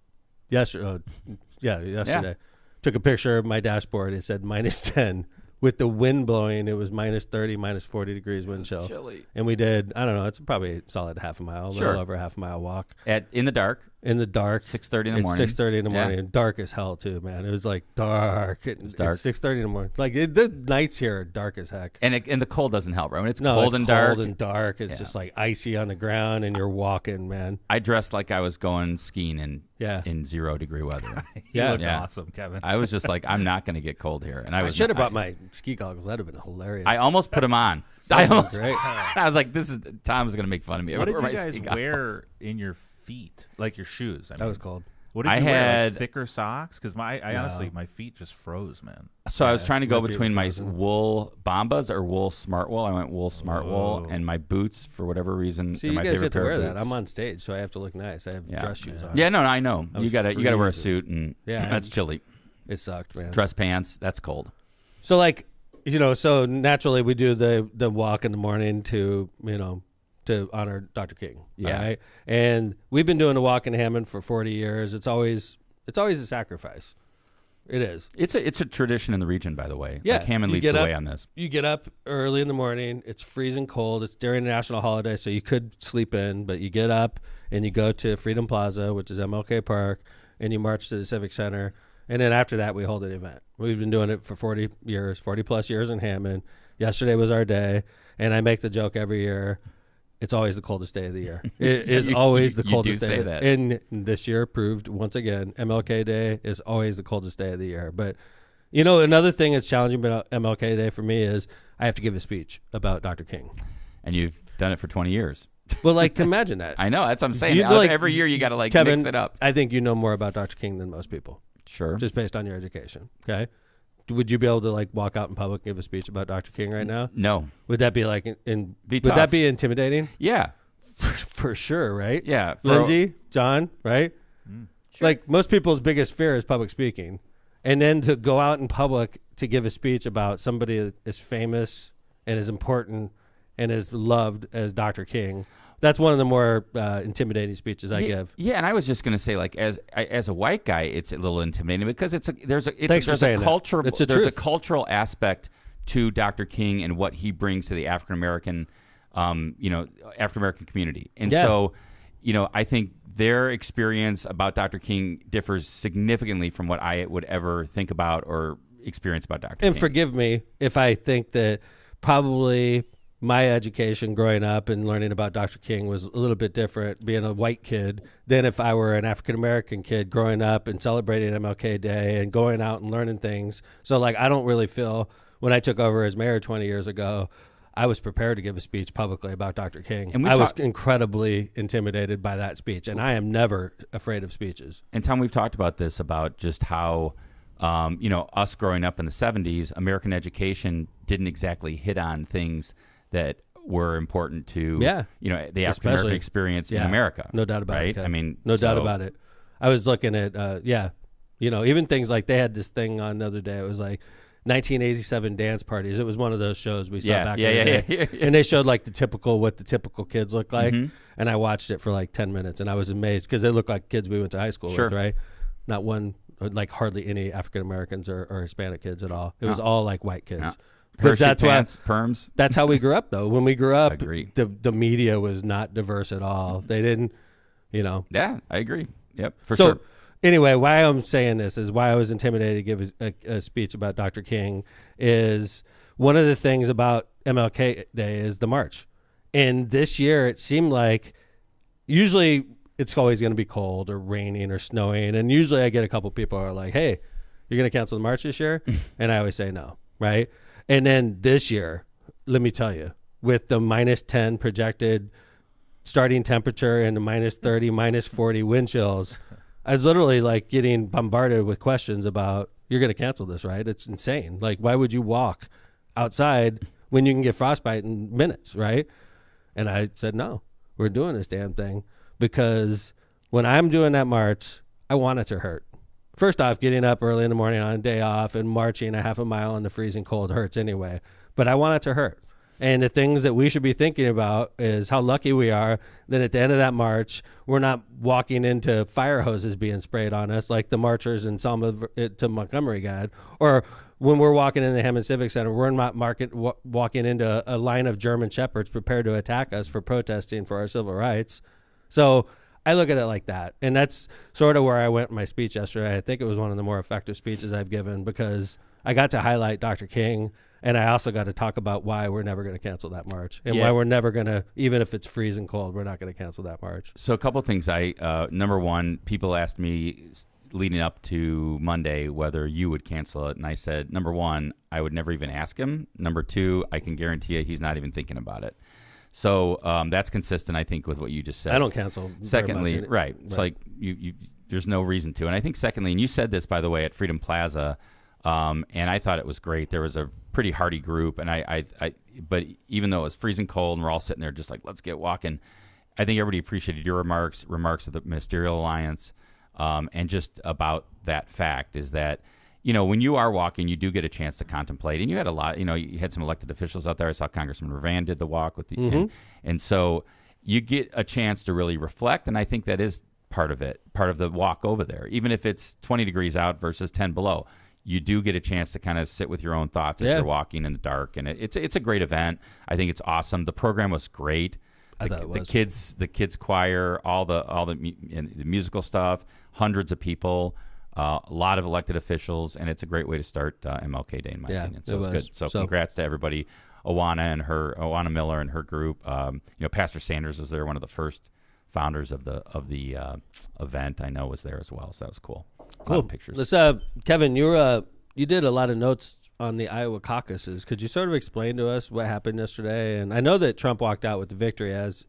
Speaker 1: yesterday. Took a picture of my dashboard. It said -10. With the wind blowing, it was -30, -40 degrees wind chill.
Speaker 2: chilly.
Speaker 1: And we did, I don't know, it's probably a solid half a mile, a
Speaker 2: Sure.
Speaker 1: little over a half a mile walk.
Speaker 2: In the dark,
Speaker 1: In the dark.
Speaker 2: 6:30 in the
Speaker 1: It's
Speaker 2: morning.
Speaker 1: 6:30 in the
Speaker 2: Yeah.
Speaker 1: morning. And dark as hell, too, man. It was like dark. It's
Speaker 2: dark.
Speaker 1: 6:30 in the morning. Like, the nights here are dark as heck.
Speaker 2: And the cold doesn't help, right? When it's
Speaker 1: No,
Speaker 2: cold
Speaker 1: it's
Speaker 2: and
Speaker 1: cold
Speaker 2: dark.
Speaker 1: It's
Speaker 2: Yeah.
Speaker 1: just like icy on the ground, and you're walking, man.
Speaker 2: I dressed like I was going skiing in
Speaker 1: Yeah.
Speaker 2: 0-degree weather.
Speaker 3: You looked
Speaker 2: Yeah.
Speaker 3: awesome, Kevin.
Speaker 2: I was just like, I'm not going to get cold here. And
Speaker 1: I
Speaker 2: was
Speaker 1: should have
Speaker 2: not-
Speaker 1: brought my ski goggles. That'd have been hilarious.
Speaker 2: I almost put them on.
Speaker 1: That'd
Speaker 2: I
Speaker 1: been
Speaker 2: almost.
Speaker 1: great.
Speaker 2: I was like, Tom's going to make fun of me.
Speaker 3: What did
Speaker 2: Where
Speaker 3: you
Speaker 2: my
Speaker 3: guys
Speaker 2: ski goggles?
Speaker 3: wear in your feet? Like your shoes?
Speaker 1: That was cold.
Speaker 3: What did
Speaker 2: I
Speaker 3: you wear?
Speaker 2: had-
Speaker 3: Like thicker socks? Because I
Speaker 1: No.
Speaker 3: honestly, my feet just froze, man.
Speaker 2: So I was trying to go
Speaker 1: my feet
Speaker 2: between
Speaker 1: were
Speaker 2: my
Speaker 1: frozen.
Speaker 2: wool Bombas or wool Smart Wool. I went wool Smart Wool,
Speaker 3: Oh.
Speaker 2: and my boots, for whatever reason,
Speaker 1: See,
Speaker 2: are
Speaker 1: you
Speaker 2: my
Speaker 1: guys
Speaker 2: favorite
Speaker 1: get to
Speaker 2: pair
Speaker 1: wear
Speaker 2: of
Speaker 1: that.
Speaker 2: boots.
Speaker 1: I'm on stage, so I have to look nice. I have
Speaker 2: Yeah.
Speaker 1: dress shoes on.
Speaker 2: Yeah, no, I know.
Speaker 1: I
Speaker 2: You
Speaker 1: was
Speaker 2: gotta wear a
Speaker 1: freezing.
Speaker 2: suit, and
Speaker 1: Yeah,
Speaker 2: that's chilly.
Speaker 1: It sucked, man.
Speaker 2: Dress pants, that's cold.
Speaker 1: So, like, so naturally we do the walk in the morning to honor Dr. King.
Speaker 2: Yeah.
Speaker 1: all right? And we've been doing the walk in Hammond for 40 years. It's always a sacrifice. It is.
Speaker 2: It's a tradition in the region, by the way.
Speaker 1: Yeah,
Speaker 2: Like Hammond
Speaker 1: you
Speaker 2: leads
Speaker 1: get
Speaker 2: the
Speaker 1: up-
Speaker 2: way on this.
Speaker 1: You get up early in the morning. It's freezing cold. It's during a national holiday, so you could sleep in, but you get up and you go to Freedom Plaza, which is MLK Park, and you march to the Civic Center. And then after that, we hold an event. We've been doing it for 40 plus years in Hammond. Yesterday was our day, and I make the joke every year. It's always the coldest day of the year. It is always the
Speaker 2: you
Speaker 1: coldest
Speaker 2: do
Speaker 1: day.
Speaker 2: say that.
Speaker 1: And this year proved once again, MLK Day is always the coldest day of the year. But, another thing that's challenging about MLK Day for me is I have to give a speech about Dr. King.
Speaker 2: And you've done it for 20 years.
Speaker 1: Well, imagine that.
Speaker 2: I know. That's what I'm saying.
Speaker 1: You, like,
Speaker 2: Every year you got to
Speaker 1: Kevin,
Speaker 2: mix it up.
Speaker 1: I think you know more about Dr. King than most people,
Speaker 2: Sure.
Speaker 1: just based on your education. Okay. Would you be able to walk out in public and give a speech about Dr. King right now?
Speaker 2: No.
Speaker 1: Would that be
Speaker 2: Be
Speaker 1: would
Speaker 2: tough.
Speaker 1: that be intimidating?
Speaker 2: Yeah.
Speaker 1: For sure, right?
Speaker 2: Yeah.
Speaker 1: Lindsay, John, right?
Speaker 4: Sure.
Speaker 1: Most people's biggest fear is public speaking. And then to go out in public to give a speech about somebody as famous and as important and as loved as Dr. King, that's one of the more intimidating speeches I give.
Speaker 2: Yeah, and I was just going to say, as a white guy, it's a little intimidating because there's
Speaker 1: Thanks for
Speaker 2: a
Speaker 1: saying that.
Speaker 2: cultural
Speaker 1: It's the
Speaker 2: there's a
Speaker 1: truth.
Speaker 2: cultural aspect to Dr. King and what he brings to the African American, African American community, and
Speaker 1: Yeah.
Speaker 2: so, I think their experience about Dr. King differs significantly from what I would ever think about or experience about Dr.
Speaker 1: And
Speaker 2: King.
Speaker 1: forgive me if I think that probably my education growing up and learning about Dr. King was a little bit different being a white kid than if I were an African-American kid growing up and celebrating MLK Day and going out and learning things. So, I don't really feel when I took over as mayor 20 years ago, I was prepared to give a speech publicly about Dr. King.
Speaker 2: And
Speaker 1: I was incredibly intimidated by that speech, and I am never afraid of speeches.
Speaker 2: And Tom, we've talked about this, about just how, us growing up in the 70s, American education didn't exactly hit on things that were important to, the African American
Speaker 1: Especially-
Speaker 2: experience in
Speaker 1: yeah,
Speaker 2: America.
Speaker 1: No doubt about
Speaker 2: right?
Speaker 1: it. Kev.
Speaker 2: I mean,
Speaker 1: no doubt about it. I was looking at, even things like they had this thing on the other day. It was 1987 dance parties. It was one of those shows we saw back in the day.
Speaker 2: Yeah.
Speaker 1: And they showed like what the typical kids look like.
Speaker 2: Mhm.
Speaker 1: And I watched it for like 10 minutes and I was amazed because they looked like kids we went to high school
Speaker 2: Sure.
Speaker 1: with, right? Not one, like hardly any African Americans or Hispanic kids at all. It was
Speaker 2: No.
Speaker 1: all like white kids.
Speaker 2: No.
Speaker 1: Because
Speaker 2: Parachute
Speaker 1: that's why
Speaker 2: pants, perms.
Speaker 1: that's how we grew up though. When we grew up,
Speaker 2: Agree.
Speaker 1: the media was not diverse at all. They didn't,
Speaker 2: Yeah, I agree. Yep, for
Speaker 1: so
Speaker 2: sure.
Speaker 1: anyway, why I'm saying this is why I was intimidated to give a speech about Dr. King is one of the things about MLK Day is the march. And this year it seemed like usually it's always going to be cold or raining or snowing. And usually I get a couple people who are like, hey, you're going to cancel the march this year? And I always say no, right? And then this year, let me tell you, with the -10 projected starting temperature and the -30, -40 wind chills, I was literally like getting bombarded with questions about, you're going to cancel this, right? It's insane. Like, why would you walk outside when you can get frostbite in minutes, right? And I said, no, we're doing this damn thing because when I'm doing that march, I want it to hurt. First off, getting up early in the morning on a day off and marching a half a mile in the freezing cold hurts anyway, but I want it to hurt. And the things that we should be thinking about is how lucky we are that at the end of that march, we're not walking into fire hoses being sprayed on us like the marchers in Selma to Montgomery got. Or when we're walking in the Hammond Civic Center, we're not walking into a line of German shepherds prepared to attack us for protesting for our civil rights. So I look at it like that. And that's sort of where I went in my speech yesterday. I think it was one of the more effective speeches I've given because I got to highlight Dr. King. And I also got to talk about why we're never going to cancel that march and why we're never going to, even if it's freezing cold, we're not going to cancel that march.
Speaker 2: So a couple of things. Number one, people asked me leading up to Monday whether you would cancel it. And I said, number one, I would never even ask him. Number two, I can guarantee you he's not even thinking about it. So that's consistent, I think, with what you just said.
Speaker 1: I don't cancel.
Speaker 2: Secondly, right. It's like you there's no reason to. And I think secondly, and you said this, by the way, at Freedom Plaza, and I thought it was great. There was a pretty hearty group, and but even though it was freezing cold and we're all sitting there just like, let's get walking, I think everybody appreciated your remarks of the Ministerial Alliance, and just about that fact is that, when you are walking, you do get a chance to contemplate, and you had a lot, you had some elected officials out there. I saw Congressman Ravan did the walk with the, and so you get a chance to really reflect, and I think that is part of it, part of the walk over there, even if it's 20 degrees out versus 10 below. You do get a chance to kind of sit with your own thoughts as you're walking in the dark, and it's a great event. I think it's awesome. The program was great.
Speaker 1: I thought it was.
Speaker 2: The kids choir, all the musical stuff, hundreds of people, a lot of elected officials, and it's a great way to start MLK Day in my opinion. So it's good. So congrats to everybody. Awana Miller and her group. Pastor Sanders was there, one of the first founders of the event. I know was there as well. So that was cool.
Speaker 1: Cool.
Speaker 2: Pictures.
Speaker 1: Let's, Kevin, you did a lot of notes on the Iowa caucuses. Could you sort of explain to us what happened yesterday? And I know that Trump walked out with the victory as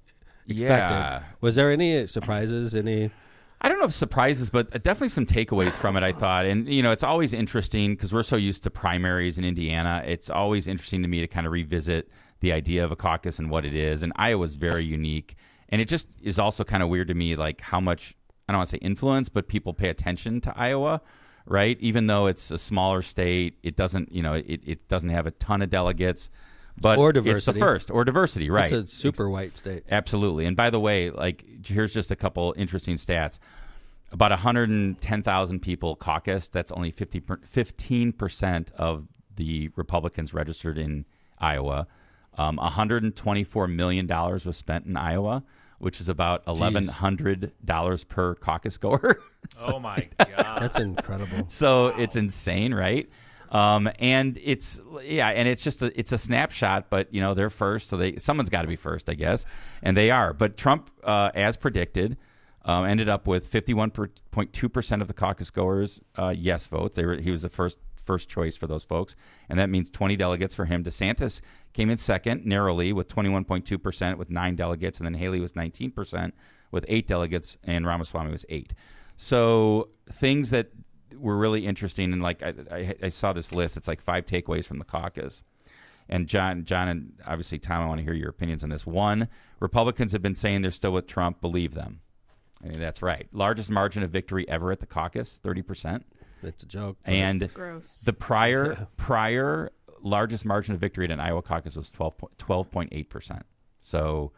Speaker 1: expected.
Speaker 2: Yeah.
Speaker 1: Was there any surprises?
Speaker 2: I don't know if surprises, but definitely some takeaways from it, I thought. And, it's always interesting because we're so used to primaries in Indiana. It's always interesting to me to kind of revisit the idea of a caucus and what it is. And Iowa's very unique. And it just is also kind of weird to me, like how much, I don't want to say influence, but people pay attention to Iowa, right? Even though it's a smaller state, it doesn't, it doesn't have a ton of delegates, but
Speaker 1: or diversity.
Speaker 2: It's the first, or diversity, right?
Speaker 1: It's a super white state.
Speaker 2: Absolutely. And by the way, like, here's just a couple interesting stats. About 110,000 people caucused. That's only 15% of the Republicans registered in Iowa. $124 million was spent in Iowa, which is about $1,100 per caucus goer.
Speaker 3: Oh my God.
Speaker 1: That's incredible.
Speaker 2: So it's insane, right? And it's just it's a snapshot, but they're first, so someone's got to be first, I guess, and they are. But Trump, as predicted, ended up with 51.2% of the caucus goers yes votes. He was the first choice for those folks, and that means 20 delegates for him. DeSantis came in second narrowly with 21.2% with 9 delegates, and then Haley was 19% with 8 delegates, and Ramaswamy was 8. So things that were really interesting, and like I saw this list. It's like 5 takeaways from the caucus. And John, and obviously Tom, I want to hear your opinions on this. 1, Republicans have been saying they're still with Trump. Believe them. I mean, that's right. Largest margin of victory ever at the caucus, 30%.
Speaker 1: It's a joke.
Speaker 2: And
Speaker 4: Gross.
Speaker 2: the prior largest margin of victory at an Iowa caucus was 12.8%. So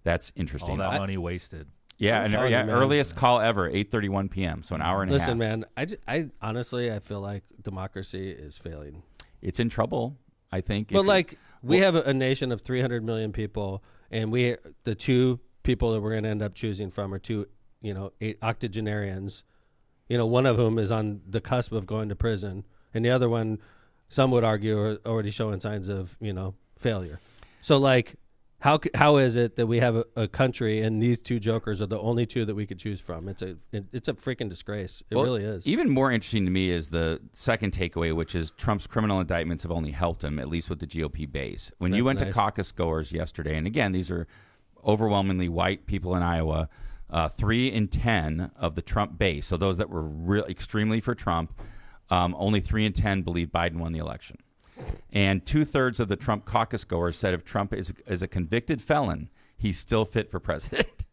Speaker 2: that's interesting.
Speaker 3: All that money wasted.
Speaker 2: Yeah, and
Speaker 1: telling you, man.
Speaker 2: earliest call ever, 8:31 p.m. So an hour and a half.
Speaker 1: Listen, man, I honestly, I feel like democracy is failing.
Speaker 2: It's in trouble, I think.
Speaker 1: But like, we have a nation of 300 million people, and the two people that we're going to end up choosing from are two, octogenarians. One of whom is on the cusp of going to prison, and the other one, some would argue, are already showing signs of, failure. So like, how is it that we have a country and these two jokers are the only two that we could choose from? It's a freaking disgrace. It really is.
Speaker 2: Even more interesting to me is the second takeaway, which is Trump's criminal indictments have only helped him, at least with the GOP base. When you went to caucus goers yesterday, and again, these are overwhelmingly white people in Iowa, 3 in 10 of the Trump base, so those that were extremely for Trump, only 3 in 10 believe Biden won the election. And 2/3 of the Trump caucus goers said if Trump is a convicted felon, he's still fit for president,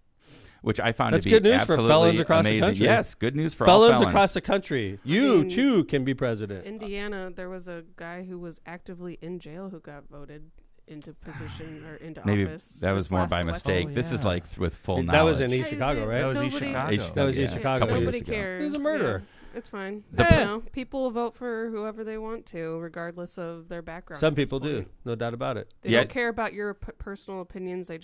Speaker 2: which I found
Speaker 1: That's
Speaker 2: to be
Speaker 1: good news
Speaker 2: absolutely
Speaker 1: for felons across
Speaker 2: amazing.
Speaker 1: the country.
Speaker 2: Yes, good news for
Speaker 1: felons
Speaker 2: all felons
Speaker 1: across the country. You too can be president.
Speaker 4: Indiana, there was a guy who was actively in jail who got voted into position or into
Speaker 2: Maybe
Speaker 4: office.
Speaker 2: that was
Speaker 4: this
Speaker 2: more
Speaker 4: last
Speaker 2: by
Speaker 4: election.
Speaker 2: mistake.
Speaker 3: Oh,
Speaker 2: This is
Speaker 3: yeah.
Speaker 2: like with full knowledge.
Speaker 1: That was in East Chicago, right?
Speaker 3: That was East
Speaker 4: Nobody-
Speaker 3: Chicago.
Speaker 1: That was East
Speaker 2: Yeah.
Speaker 1: Chicago.
Speaker 2: Couple years
Speaker 4: Nobody
Speaker 2: ago.
Speaker 4: cares.
Speaker 1: He was a murderer.
Speaker 4: Yeah, it's fine.
Speaker 1: The
Speaker 4: People will vote for whoever they want to, regardless of their background.
Speaker 1: Some
Speaker 4: at this
Speaker 1: people do,
Speaker 4: point.
Speaker 1: no doubt about it.
Speaker 4: They
Speaker 2: Yeah.
Speaker 4: don't care about your personal opinions. They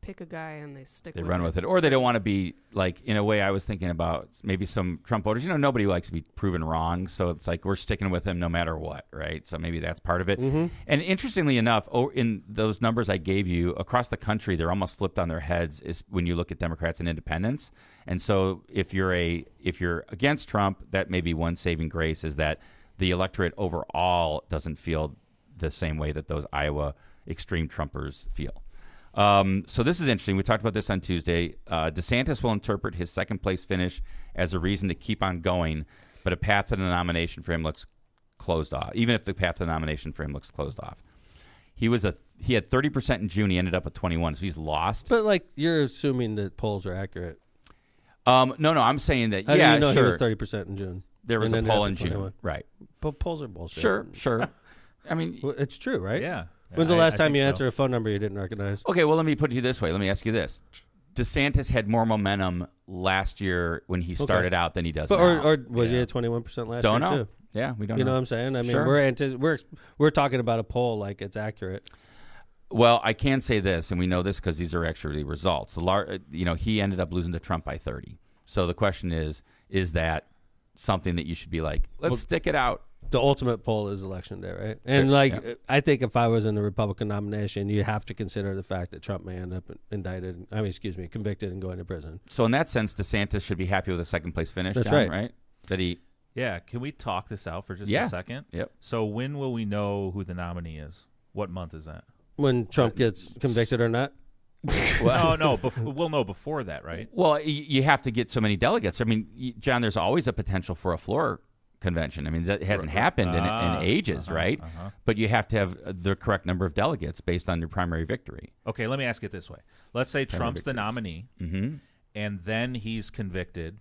Speaker 4: pick a guy and they stick.
Speaker 2: They
Speaker 4: with
Speaker 2: run
Speaker 4: it.
Speaker 2: with it, or they don't want to be like, in a way I was thinking about maybe some Trump voters. Nobody likes to be proven wrong, so it's like we're sticking with him no matter what, right? So maybe that's part of it.
Speaker 1: Mm-hmm.
Speaker 2: And interestingly enough, in those numbers I gave you across the country, they're almost flipped on their heads is when you look at Democrats and independents. And so if you're against Trump, that may be one saving grace, is that the electorate overall doesn't feel the same way that those Iowa extreme Trumpers feel. So this is interesting. We talked about this on Tuesday. DeSantis will interpret his second place finish as a reason to keep on going, but a path to the nomination for him looks closed off. Even if the path to the nomination for him looks closed off, he had 30% in June. He ended up at 21, so he's lost.
Speaker 1: But like, you're assuming that polls are accurate.
Speaker 2: No, I'm saying that.
Speaker 1: How do
Speaker 2: yeah,
Speaker 1: you know
Speaker 2: sure.
Speaker 1: he was 30% in June?
Speaker 2: There was
Speaker 1: and
Speaker 2: a
Speaker 1: ended
Speaker 2: poll
Speaker 1: up
Speaker 2: in
Speaker 1: at
Speaker 2: June,
Speaker 1: 21.
Speaker 2: right?
Speaker 1: But polls are bullshit.
Speaker 2: Sure. I mean,
Speaker 1: Well, it's true, right?
Speaker 3: Yeah.
Speaker 1: When's the last time
Speaker 3: think
Speaker 1: you
Speaker 3: so.
Speaker 1: answered a phone number you didn't recognize?
Speaker 2: okay. Well, let me put it this way. Let me ask you this: DeSantis had more momentum last year when he started out than he does
Speaker 1: But,
Speaker 2: now.
Speaker 1: or was he
Speaker 3: Yeah.
Speaker 1: at 21% last
Speaker 2: Don't
Speaker 1: year
Speaker 2: know.
Speaker 1: too?
Speaker 2: Yeah, we don't
Speaker 1: You know
Speaker 2: know.
Speaker 1: what I'm saying? I mean,
Speaker 2: Sure.
Speaker 1: we're talking about a poll like it's accurate.
Speaker 2: Well, I can say this, and we know this because these are actually results. He ended up losing to Trump by 30. So the question is that something that you should be like, let's stick it out?
Speaker 1: The ultimate poll is election day, right? And
Speaker 2: Sure,
Speaker 1: like,
Speaker 2: yeah.
Speaker 1: I think if I was in the Republican nomination, you have to consider the fact that Trump may end up convicted and going to prison.
Speaker 2: So in that sense, DeSantis should be happy with a second place finish.
Speaker 1: That's
Speaker 2: John,
Speaker 1: right.
Speaker 2: That he.
Speaker 3: Yeah. Can we talk this out for just
Speaker 2: Yeah.
Speaker 3: a second?
Speaker 2: Yep.
Speaker 3: So when will we know who the nominee is? What month is that?
Speaker 1: When Trump gets convicted or not?
Speaker 3: No. We'll know before that, right?
Speaker 2: Well, you have to get so many delegates. I mean, John, there's always a potential for a floor convention. I mean, that hasn't happened in ages, right? But you have to have the correct number of delegates based on your primary victory.
Speaker 3: Okay, let me ask it this way. Let's say Trump's the nominee,
Speaker 2: Mm-hmm.
Speaker 3: and then he's convicted.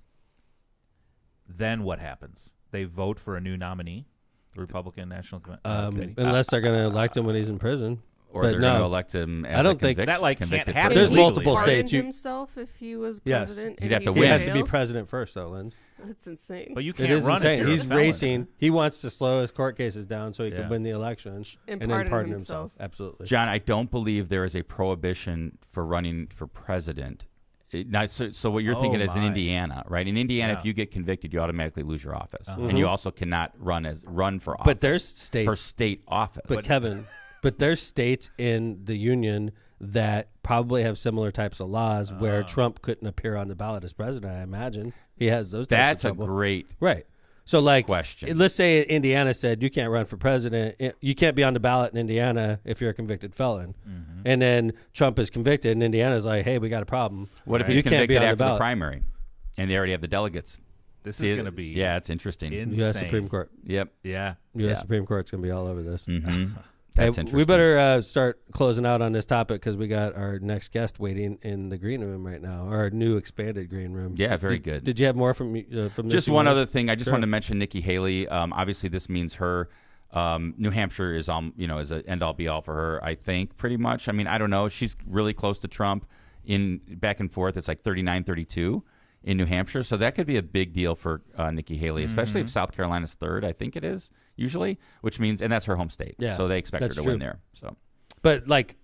Speaker 3: Then what happens? They vote for a new nominee, the Republican National Committee.
Speaker 1: Unless they're going to elect him when he's in prison.
Speaker 2: Or
Speaker 1: But
Speaker 2: they're going to
Speaker 1: no.
Speaker 2: elect him as
Speaker 1: I don't think-
Speaker 3: That, like, can't
Speaker 2: convicted
Speaker 3: happen
Speaker 2: person.
Speaker 1: There's
Speaker 3: legally,
Speaker 1: multiple
Speaker 3: right?
Speaker 1: states.
Speaker 4: Pardoned himself if he was
Speaker 1: Yes.
Speaker 4: president.
Speaker 2: He'd
Speaker 4: and
Speaker 2: have to
Speaker 4: he's
Speaker 1: He
Speaker 2: win.
Speaker 4: in
Speaker 1: has to be
Speaker 4: jail?
Speaker 1: president first, though, Lynn.
Speaker 4: That's insane.
Speaker 3: But you
Speaker 1: It
Speaker 3: can't
Speaker 1: is
Speaker 3: run
Speaker 1: insane.
Speaker 3: if you're
Speaker 1: He's
Speaker 3: a felon.
Speaker 1: racing. He wants to slow his court cases down so he
Speaker 3: Yeah.
Speaker 1: can win the election
Speaker 4: And
Speaker 1: then
Speaker 4: pardon
Speaker 1: pardon
Speaker 4: himself.
Speaker 1: Absolutely.
Speaker 2: John, I don't believe there is a prohibition for running for president. So what you're
Speaker 3: Oh,
Speaker 2: thinking is in
Speaker 3: my.
Speaker 2: Indiana, right? In Indiana,
Speaker 3: Yeah.
Speaker 2: if you get convicted, you automatically lose your office,
Speaker 3: Uh-huh.
Speaker 2: and you also cannot run for office.
Speaker 1: But there's states.
Speaker 2: for state office.
Speaker 1: But Kevin, there's states in the union that probably have similar types of laws where Trump couldn't appear on the ballot as president. I imagine he has those.
Speaker 2: That's
Speaker 1: types
Speaker 2: a
Speaker 1: of trouble.
Speaker 2: great
Speaker 1: right. So like,
Speaker 2: question.
Speaker 1: let's say Indiana said you can't run for president. You can't be on the ballot in Indiana if you're a convicted felon.
Speaker 3: Mm-hmm.
Speaker 1: And then Trump is convicted, and Indiana's like, hey, we got a problem.
Speaker 2: What if
Speaker 3: Right.
Speaker 2: he's
Speaker 1: You can't be
Speaker 2: convicted
Speaker 1: on the
Speaker 2: after the
Speaker 1: ballot.
Speaker 2: primary, and they already have the delegates?
Speaker 3: This
Speaker 2: See,
Speaker 3: is going to be
Speaker 2: yeah, it's interesting.
Speaker 3: insane.
Speaker 1: U.S. Supreme Court.
Speaker 2: Yep.
Speaker 3: Yeah.
Speaker 1: U.S.
Speaker 2: Yeah.
Speaker 1: Supreme Court's gonna be all over this.
Speaker 2: Mm-hmm. That's
Speaker 1: Hey,
Speaker 2: interesting.
Speaker 1: we better start closing out on this topic because we got our next guest waiting in the green room right now, our new expanded green room.
Speaker 2: Yeah, very good.
Speaker 1: Did you have more from this?
Speaker 2: Just one other thing. I just
Speaker 1: Sure.
Speaker 2: wanted to mention Nikki Haley. Obviously, this means her New Hampshire is is an end all be all for her. I think pretty much. I mean, I don't know. She's really close to Trump in back and forth. It's like 39-32 in New Hampshire, so that could be a big deal for Nikki Haley, especially if South Carolina's third. I think it is usually, which means, and that's her home state.
Speaker 1: Yeah,
Speaker 2: so they expect her to
Speaker 1: true.
Speaker 2: win there. So,
Speaker 1: But like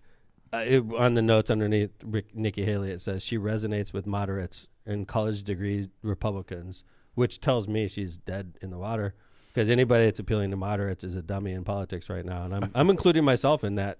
Speaker 1: on the notes underneath Nikki Haley, it says she resonates with moderates and college degree Republicans, which tells me she's dead in the water. Because anybody that's appealing to moderates is a dummy in politics right now, and I'm including myself in that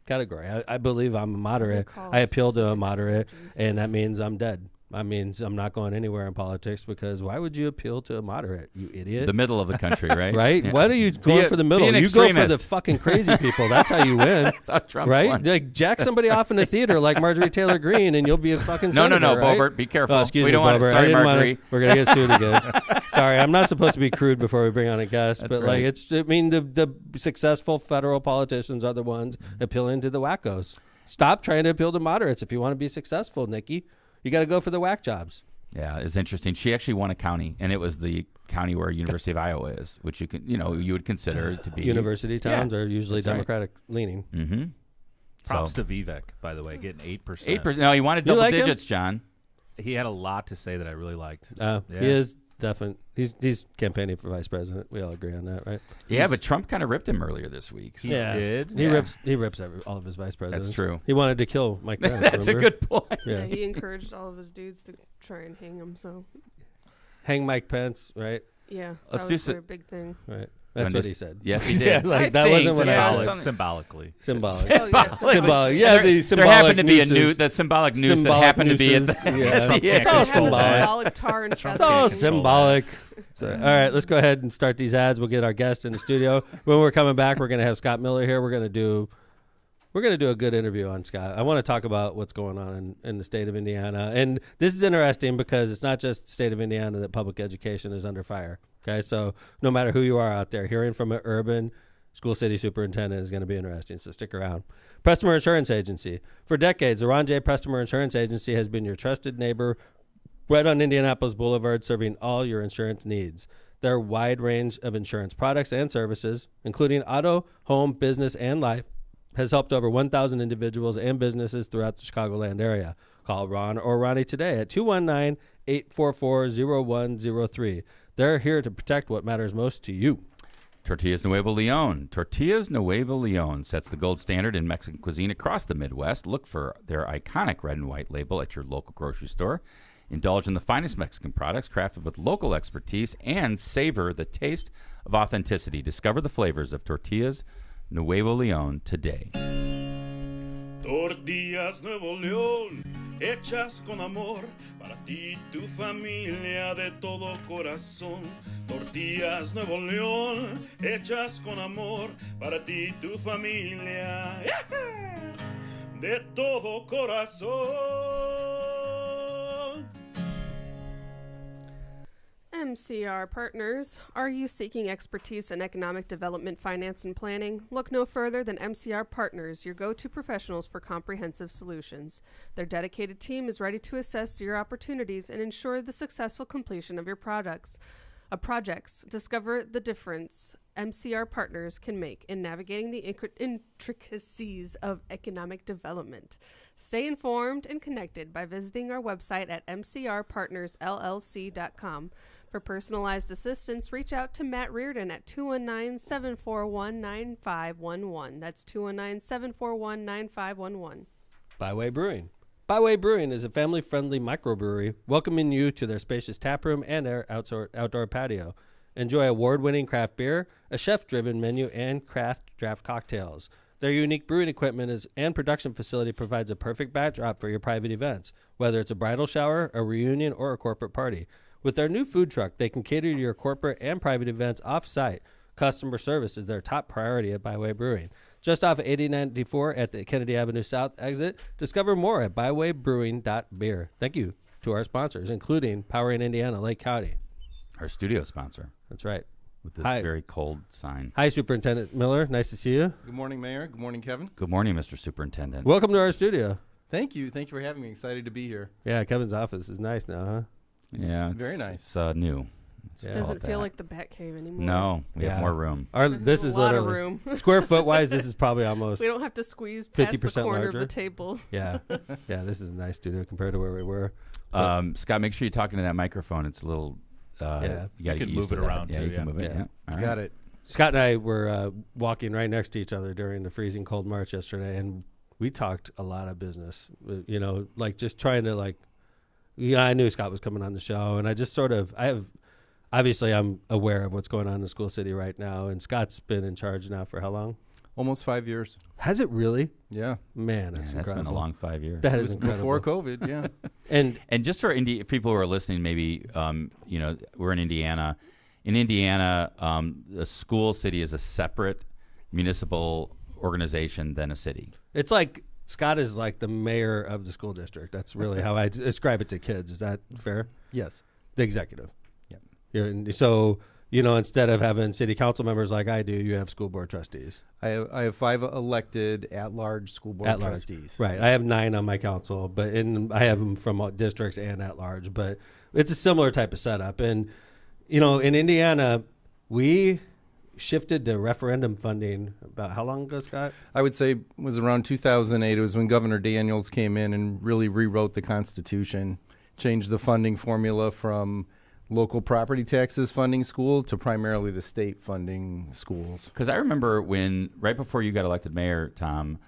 Speaker 1: category. I believe I'm a moderate. I appeal to a moderate, and that means I'm dead. That means I'm not going anywhere in politics because why would you appeal to a moderate, you idiot?
Speaker 2: the middle of the country, right?
Speaker 1: Right?
Speaker 2: Yeah.
Speaker 1: Why are you going for the middle?
Speaker 2: an
Speaker 1: You go for
Speaker 2: extremist.
Speaker 1: the fucking crazy people. That's how you win.
Speaker 2: That's how Trump
Speaker 1: Right?
Speaker 2: won.
Speaker 1: Like jack somebody off in a theater like Marjorie Taylor Greene, and you'll be a fucking
Speaker 2: No,
Speaker 1: senator, right?
Speaker 2: Bobert, be careful.
Speaker 1: Oh, excuse
Speaker 2: we
Speaker 1: me,
Speaker 2: don't want.
Speaker 1: Bobert. I
Speaker 2: Sorry,
Speaker 1: didn't wanna-
Speaker 2: Marjorie.
Speaker 1: we're gonna get sued again. Sorry, I'm not supposed to be crude before we bring on a guest,
Speaker 2: That's
Speaker 1: but
Speaker 2: right.
Speaker 1: the successful federal politicians are the ones appealing to the wackos. Stop trying to appeal to moderates if you want to be successful, Nikki. You got to go for the whack jobs.
Speaker 2: Yeah, it's interesting. She actually won a county, and it was the county where University of Iowa is, which you would consider to be
Speaker 1: University towns are usually
Speaker 2: that's right.
Speaker 1: Democratic leaning.
Speaker 2: Mm-hmm.
Speaker 3: Props to Vivek, by the way, getting 8%.
Speaker 2: 8%. No, he wanted
Speaker 1: You
Speaker 2: double
Speaker 1: like him?
Speaker 2: digits, John.
Speaker 3: He had a lot to say that I really liked.
Speaker 1: He
Speaker 3: Yeah.
Speaker 1: is definitely. He's campaigning for vice president. We all agree on that, right?
Speaker 2: Yeah, but Trump kind of ripped him earlier this week. So.
Speaker 3: He did.
Speaker 1: He
Speaker 2: Yeah.
Speaker 1: rips all of his vice presidents.
Speaker 2: That's true.
Speaker 1: He wanted to kill Mike Pence.
Speaker 2: That's a
Speaker 1: remember?
Speaker 2: good point.
Speaker 4: Yeah,
Speaker 1: Yeah.
Speaker 4: he encouraged all of his dudes to try and hang him. So
Speaker 1: Hang Mike Pence, right?
Speaker 4: yeah,
Speaker 2: Let's
Speaker 4: that
Speaker 2: do
Speaker 4: was
Speaker 2: so-
Speaker 4: their big thing.
Speaker 1: Right. That's
Speaker 2: When
Speaker 1: what
Speaker 2: this-
Speaker 1: he said.
Speaker 2: Yes, he
Speaker 1: Yeah,
Speaker 2: did.
Speaker 1: like
Speaker 2: I
Speaker 1: that
Speaker 2: think
Speaker 1: wasn't what I
Speaker 2: so.
Speaker 1: said.
Speaker 2: Something-
Speaker 3: Symbolically.
Speaker 1: Symbolic.
Speaker 4: Oh yes,
Speaker 1: Symbolic. Yeah,
Speaker 2: There-
Speaker 1: the
Speaker 2: there
Speaker 1: symbolic
Speaker 2: happened to be
Speaker 1: nooses.
Speaker 2: the symbolic noose that
Speaker 1: Symbolic
Speaker 2: happened to be at
Speaker 1: nooses,
Speaker 2: the
Speaker 1: yeah.
Speaker 2: yeah.
Speaker 1: It's all
Speaker 4: They have the
Speaker 1: symbolic.
Speaker 4: symbolic tar and
Speaker 1: It's
Speaker 4: feather.
Speaker 1: all
Speaker 3: control
Speaker 1: symbolic. So, all right, let's go ahead and start these ads. We'll get our guest in the studio. When we're coming back, we're going to have Scott Miller here. We're going to do a good interview on Scott. I want to talk about what's going on in the state of Indiana. And this is interesting because it's not just the state of Indiana that public education is under fire. Okay, so no matter who you are out there, hearing from an urban school city superintendent is going to be interesting, so stick around. Prestmer Insurance Agency. For decades, the Ron J. Prestmer Insurance Agency has been your trusted neighbor right on Indianapolis Boulevard, serving all your insurance needs. Their wide range of insurance products and services, including auto, home, business, and life, has helped over 1,000 individuals and businesses throughout the Chicagoland area. Call Ron or Ronnie today at 219-844-0103. They're here to protect what matters most to you.
Speaker 2: Tortillas Nuevo Leon. Tortillas Nuevo Leon sets the gold standard in Mexican cuisine across the Midwest. Look for their iconic red and white label at your local grocery store. Indulge in the finest Mexican products crafted with local expertise and savor the taste of authenticity. Discover the flavors of Tortillas Nuevo Leon today.
Speaker 5: Tortillas Nuevo León, hechas con amor, para ti y tu familia de todo corazón. Tortillas Nuevo León, hechas con amor, para ti y tu familia de todo corazón.
Speaker 4: MCR Partners. Are you seeking expertise in economic development, finance, and planning? Look no further than MCR Partners, your go-to professionals for comprehensive solutions. Their dedicated team is ready to assess your opportunities and ensure the successful completion of your projects. Discover the difference MCR Partners can make in navigating the intricacies of economic development. Stay informed and connected by visiting our website at mcrpartnersllc.com. For personalized assistance, reach out to Matt Reardon at 219-741-9511. That's 219-741-9511.
Speaker 1: Byway Brewing. Byway Brewing is a family-friendly microbrewery welcoming you to their spacious taproom and their outdoor patio. Enjoy award-winning craft beer, a chef-driven menu, and craft draft cocktails. Their unique brewing equipment and production facility provides a perfect backdrop for your private events, whether it's a bridal shower, a reunion, or a corporate party. With their new food truck, they can cater to your corporate and private events off-site. Customer service is their top priority at Byway Brewing. Just off 8094 at the Kennedy Avenue South exit. Discover more at bywaybrewing.beer. Thank you to our sponsors, including Powering Indiana, Lake County.
Speaker 2: Our studio sponsor.
Speaker 1: That's right.
Speaker 2: with this
Speaker 1: Hi.
Speaker 2: very cold sign.
Speaker 1: Hi, Superintendent Miller. Nice to see you.
Speaker 6: Good morning, Mayor. Good morning, Kevin.
Speaker 2: Good morning, Mr. Superintendent.
Speaker 1: Welcome to our studio.
Speaker 6: Thank you. Thank you for having me. Excited to be here.
Speaker 1: Yeah, Kevin's office is nice now, huh?
Speaker 2: Yeah, it's
Speaker 6: very nice.
Speaker 2: It's new. Let's
Speaker 1: Yeah.
Speaker 2: call
Speaker 4: Doesn't
Speaker 2: it
Speaker 4: feel
Speaker 2: that.
Speaker 4: like the Batcave anymore.
Speaker 2: No, we
Speaker 1: Yeah.
Speaker 2: have more room.
Speaker 1: This
Speaker 4: There's
Speaker 1: is
Speaker 4: a lot of
Speaker 1: literally
Speaker 4: room.
Speaker 1: square foot wise. This is probably almost
Speaker 4: We don't have to squeeze past the
Speaker 1: 50%
Speaker 4: corner
Speaker 1: larger.
Speaker 4: of the table.
Speaker 1: yeah. This is a nice studio compared to where we were.
Speaker 2: Scott, make sure you're talking to that microphone. It's a little.
Speaker 1: Yeah.
Speaker 2: You got to
Speaker 3: can
Speaker 2: get used
Speaker 3: move
Speaker 2: to
Speaker 3: it
Speaker 2: that.
Speaker 3: around
Speaker 2: Yeah,
Speaker 3: too,
Speaker 2: you can
Speaker 3: yeah.
Speaker 2: move it.
Speaker 1: Yeah.
Speaker 2: Yeah. All right.
Speaker 6: Got it.
Speaker 1: Scott and I were walking right next to each other during the freezing cold March yesterday, and we talked a lot of business. Like just trying to I knew Scott was coming on the show, and I just obviously I'm aware of what's going on in the school city right now, and Scott's been in charge now for how long?
Speaker 6: Almost 5 years.
Speaker 1: Has it really?
Speaker 6: Yeah.
Speaker 1: Man, that's
Speaker 2: That's been
Speaker 1: incredible.
Speaker 2: a long 5 years.
Speaker 1: That
Speaker 6: It
Speaker 1: is
Speaker 6: was
Speaker 1: incredible.
Speaker 6: before COVID. Yeah.
Speaker 1: And
Speaker 2: And just for people who are listening, maybe we're in Indiana. In Indiana, a school city is a separate municipal organization than a city.
Speaker 1: it's like Scott is like the mayor of the school district. That's really how I describe it to kids. Is that fair?
Speaker 6: Yes.
Speaker 1: The executive.
Speaker 6: Yeah.
Speaker 1: And so, instead of having city council members like I do, you have school board trustees.
Speaker 6: I have 5 elected at-large school board
Speaker 1: At-large.
Speaker 6: trustees.
Speaker 1: Right. I have 9 on my council, but I have them from all districts and at large. But it's a similar type of setup. And, in Indiana, we shifted to referendum funding about how long ago, Scott?
Speaker 6: I would say it was around 2008. It was when Governor Daniels came in and really rewrote the Constitution, changed the funding formula from local property taxes funding school to primarily the state funding schools.
Speaker 2: Because I remember right before you got elected mayor, Tom,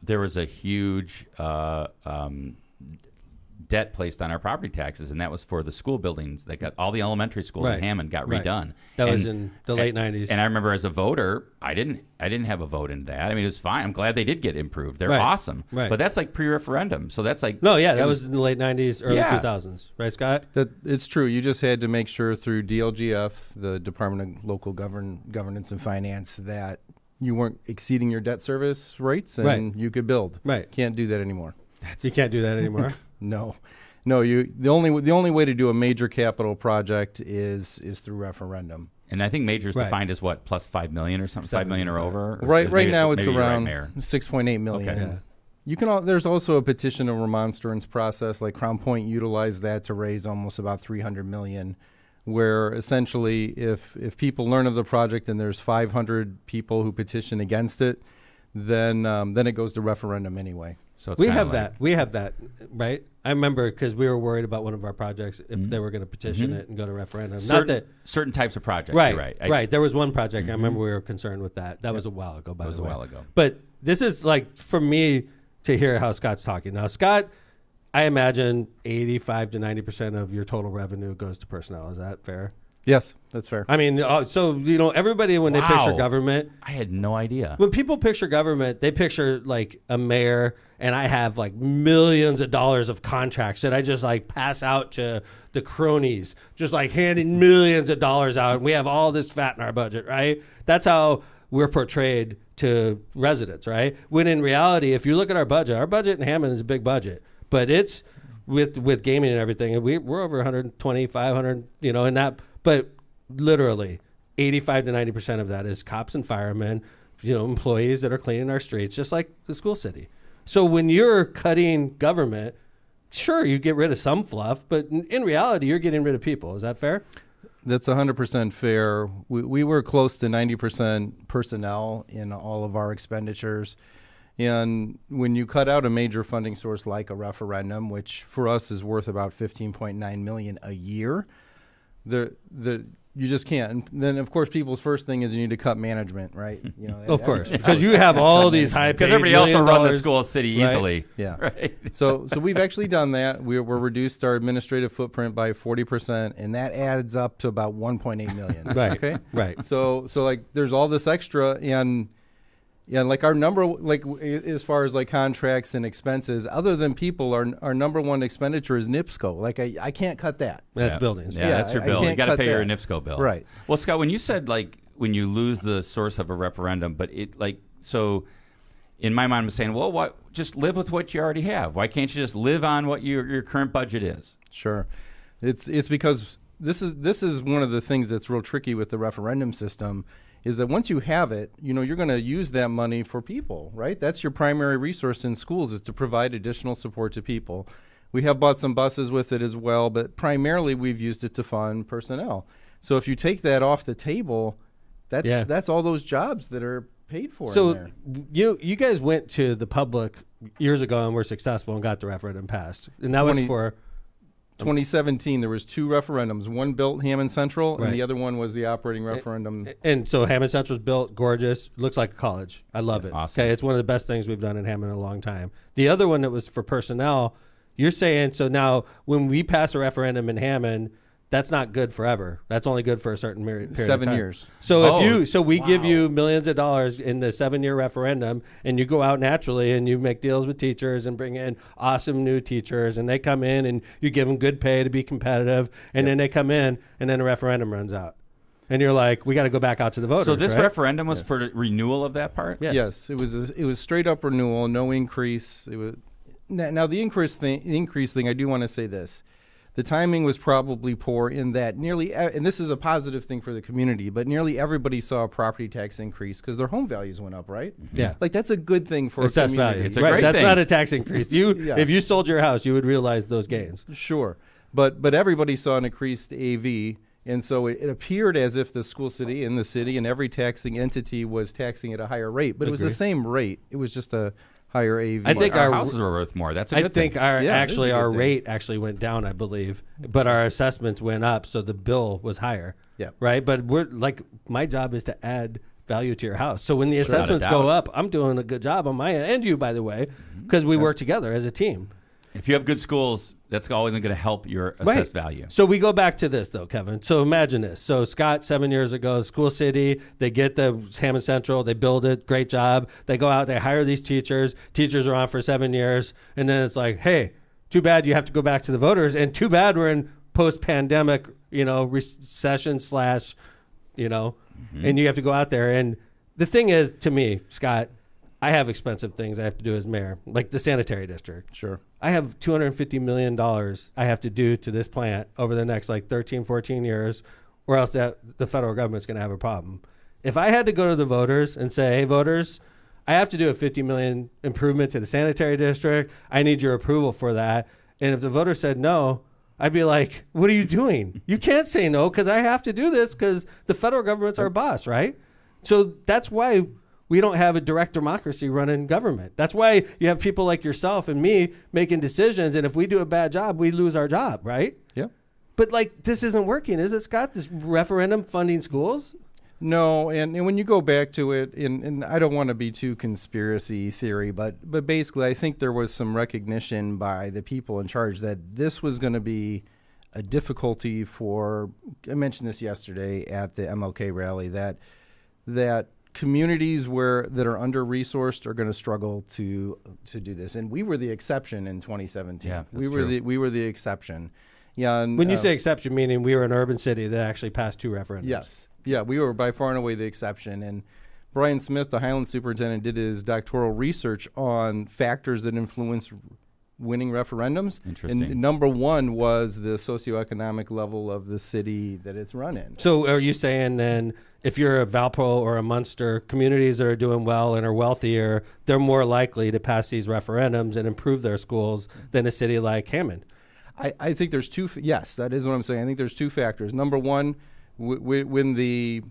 Speaker 2: there was a huge debt placed on our property taxes, and that was for the school buildings that got all the elementary schools
Speaker 1: Right.
Speaker 2: in Hammond got
Speaker 1: Right.
Speaker 2: redone.
Speaker 1: That was
Speaker 2: And-
Speaker 1: in the late 90s.
Speaker 2: And I remember as a voter, I didn't have a vote in that. I mean, it was fine. I'm glad they did get improved. They're
Speaker 1: Right.
Speaker 2: awesome.
Speaker 1: Right.
Speaker 2: But that's like pre-referendum. So that's like
Speaker 1: No, yeah,
Speaker 2: it
Speaker 1: that was in the late 90s, early
Speaker 2: Yeah.
Speaker 1: 2000s. Right, Scott?
Speaker 6: That it's true. You just had to make sure through DLGF, the Department of Local Governance and Finance, that you weren't exceeding your debt service rates and
Speaker 1: Right.
Speaker 6: you could build.
Speaker 1: Right.
Speaker 6: Can't do that anymore.
Speaker 1: You can't do that anymore.
Speaker 6: No. The only way to do a major capital project is through referendum.
Speaker 2: And I think major is
Speaker 1: Right.
Speaker 2: defined as what, plus 5 million or something, 5 million or over. Or
Speaker 6: Right
Speaker 2: maybe
Speaker 6: now it's
Speaker 2: maybe you're right,
Speaker 6: around
Speaker 2: Mayor.
Speaker 6: 6.8 million.
Speaker 2: Okay.
Speaker 1: Yeah.
Speaker 6: You can. There's also a petition and remonstrance process. Like Crown Point utilized that to raise almost about 300 million. Where essentially, if people learn of the project and there's 500 people who petition against it, then it goes to referendum anyway.
Speaker 2: So it's
Speaker 1: We
Speaker 2: kinda
Speaker 1: have
Speaker 2: like-
Speaker 1: that. We have that, right? I remember because we were worried about one of our projects if they were going to petition it and go to referendum. Not that,
Speaker 2: certain types of projects.
Speaker 1: right,
Speaker 2: You're right.
Speaker 1: right. There was one project I remember we were concerned with that. That was a while ago, by
Speaker 2: That was
Speaker 1: the
Speaker 2: a
Speaker 1: way.
Speaker 2: while ago.
Speaker 1: But this is like for me to hear how Scott's talking now. Scott, I imagine 85 to 90% of your total revenue goes to personnel. Is that fair?
Speaker 6: Yes, that's fair.
Speaker 1: I mean, so everybody when they picture
Speaker 2: Wow.
Speaker 1: government.
Speaker 2: I had no idea.
Speaker 1: When people picture government, they picture like a mayor, and I have like millions of dollars of contracts that I just like pass out to the cronies, just like handing millions of dollars out. And we have all this fat in our budget, right? That's how we're portrayed to residents, right? When in reality, if you look at our budget in Hammond is a big budget, but it's with gaming and everything, and we're over 120, 500, in that. But literally, 85 to 90% of that is cops and firemen, employees that are cleaning our streets, just like the school city. So when you're cutting government, sure, you get rid of some fluff, but in reality, you're getting rid of people. Is that fair?
Speaker 6: That's 100% fair. We were close to 90% personnel in all of our expenditures. And when you cut out a major funding source like a referendum, which for us is worth about $15.9 million a year, you just can't. And then, of course, people's first thing is you need to cut management, right?
Speaker 1: Of course, because you have all these high-paid
Speaker 2: Because everybody else will run the
Speaker 1: $1 million
Speaker 2: school city
Speaker 1: right?
Speaker 2: easily.
Speaker 6: Yeah.
Speaker 2: Right.
Speaker 6: So we've actually done that. We're reduced our administrative footprint by 40%, and that adds up to about 1.8 million.
Speaker 1: Right.
Speaker 6: Okay.
Speaker 1: Right.
Speaker 6: So like there's all this extra, and like our number, like as far as like contracts and expenses, other than people, our number one expenditure is NIPSCO. Like I can't cut that.
Speaker 1: That's
Speaker 2: Yeah.
Speaker 1: buildings.
Speaker 2: Yeah,
Speaker 6: Yeah,
Speaker 2: that's your
Speaker 6: I
Speaker 2: bill. You
Speaker 6: can't
Speaker 2: got to
Speaker 6: cut
Speaker 2: pay your
Speaker 6: that.
Speaker 2: NIPSCO bill.
Speaker 6: Right.
Speaker 2: Well, Scott, when you said when you lose the source of a referendum, but so in my mind, I'm saying, well, what? Just live with what you already have. Why can't you just live on what your current budget is?
Speaker 6: Sure. It's because this is one of the things that's real tricky with the referendum system, is that once you have it, you're going to use that money for people, right? That's your primary resource in schools, is to provide additional support to people. We have bought some buses with it as well, but primarily we've used it to fund personnel. So if you take that off the table, that's all those jobs that are paid for.
Speaker 1: So
Speaker 6: in there.
Speaker 1: you guys went to the public years ago and were successful and got the referendum passed, and that was for
Speaker 6: 2017. There was 2 referendums. One built Hammond Central,
Speaker 1: Right.
Speaker 6: and the other one was the operating referendum.
Speaker 1: And so Hammond Central's built, gorgeous, looks like a college. I love it.
Speaker 2: Awesome.
Speaker 1: Okay, it's one of the best things we've done in Hammond in a long time. The other one that was for personnel, you're saying, so now when we pass a referendum in Hammond, that's not good forever. That's only good for a certain period of
Speaker 6: 7
Speaker 1: time.
Speaker 6: years.
Speaker 1: So we give you millions of dollars in the 7-year referendum, and you go out naturally and you make deals with teachers and bring in awesome new teachers, and they come in and you give them good pay to be competitive, and then they come in and then the referendum runs out. And you're like, we got to go back out to the voters.
Speaker 2: So this
Speaker 1: right?
Speaker 2: referendum was for renewal of that part?
Speaker 1: Yes.
Speaker 6: It was straight up renewal, no increase. It was now the increase thing. I do want to say this: the timing was probably poor in that and this is a positive thing for the community, but nearly everybody saw a property tax increase because their home values went up, right?
Speaker 1: Yeah.
Speaker 6: Like that's a good thing for
Speaker 1: Assessed
Speaker 6: a community.
Speaker 1: value.
Speaker 2: It's a
Speaker 1: right.
Speaker 2: great
Speaker 1: That's
Speaker 2: thing.
Speaker 1: not a tax increase. If you sold your house, you would realize those gains.
Speaker 6: Sure, but everybody saw an increased AV. And so it appeared as if the school city and the city and every taxing entity was taxing at a higher rate, but it was the same rate. It was just a higher AV.
Speaker 1: I think
Speaker 2: our
Speaker 1: our
Speaker 2: houses were worth more. That's a
Speaker 1: I
Speaker 2: good
Speaker 1: think
Speaker 2: thing.
Speaker 1: our
Speaker 6: Yeah, it is a good
Speaker 1: our
Speaker 6: thing.
Speaker 1: rate actually went down, I believe, but our assessments went up, so the bill was higher.
Speaker 6: Yeah.
Speaker 1: Right. But we're like, my job is to add value to your house. So when the
Speaker 2: Without a
Speaker 1: assessments
Speaker 2: doubt.
Speaker 1: go up, I'm doing a good job on my end, and you, by the way, because we work together as a team.
Speaker 2: If you have good schools, that's always going to help your assessed value.
Speaker 1: So we go back to this, though, Kevin. So imagine this. So Scott, 7 years ago, school city, they get the Hammond Central, they build it, great job. They go out, they hire these teachers. Teachers are on for 7 years. And then it's like, hey, too bad you have to go back to the voters. And too bad we're in post-pandemic, recession / and you have to go out there. And the thing is, to me, Scott, I have expensive things I have to do as mayor, like the sanitary district.
Speaker 6: Sure.
Speaker 1: I have $250 million I have to do to this plant over the next 13, 14 years, or else the federal government's going to have a problem. If I had to go to the voters and say, hey, voters, I have to do a $50 million improvement to the sanitary district. I need your approval for that. And if the voter said no, I'd be like, what are you doing? You can't say no because I have to do this because the federal government's our boss, right? So that's why we don't have a direct democracy running government. That's why you have people like yourself and me making decisions. And if we do a bad job, we lose our job, right?
Speaker 6: Yeah.
Speaker 1: But this isn't working, is it, Scott? This referendum funding schools?
Speaker 6: No, and when you go back to it, and I don't want to be too conspiracy theory, but basically I think there was some recognition by the people in charge that this was going to be a difficulty for, I mentioned this yesterday at the MLK rally, that communities that are under-resourced are going to struggle to do this. And we were the exception in 2017.
Speaker 2: Yeah,
Speaker 6: we were the exception. Yeah. And,
Speaker 1: When you say exception, meaning we were an urban city that actually passed 2 referendums.
Speaker 6: Yes. Yeah, we were by far and away the exception. And Brian Smith, the Highland superintendent, did his doctoral research on factors that influence winning referendums.
Speaker 2: Interesting.
Speaker 6: And number one was the socioeconomic level of the city that it's run in.
Speaker 1: So are you saying then if you're a Valpo or a Munster, communities that are doing well and are wealthier, they're more likely to pass these referendums and improve their schools than a city like Hammond?
Speaker 6: I think there's yes, that is what I'm saying. I think there's 2 factors. Number one, when the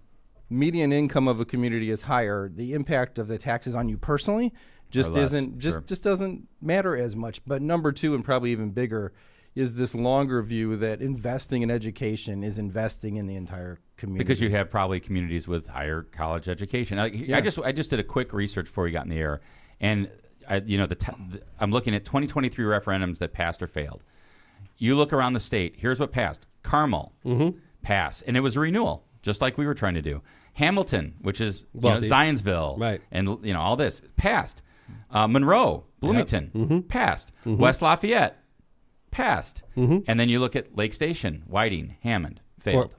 Speaker 6: median income of a community is higher, the impact of the taxes on you personally just doesn't matter as much. But number 2, and probably even bigger, is this longer view that investing in education is investing in the entire community.
Speaker 2: Because you have probably communities with higher college education. I just did a quick research before we got in the air, and I'm looking at 2023 referendums that passed or failed. You look around the state. Here's what passed: Carmel, pass, and it was a renewal, just like we were trying to do. Hamilton, which is Zionsville,
Speaker 1: right,
Speaker 2: and all this passed. Monroe, Bloomington, passed. West Lafayette, passed. And then you look at Lake Station, Whiting, Hammond, failed.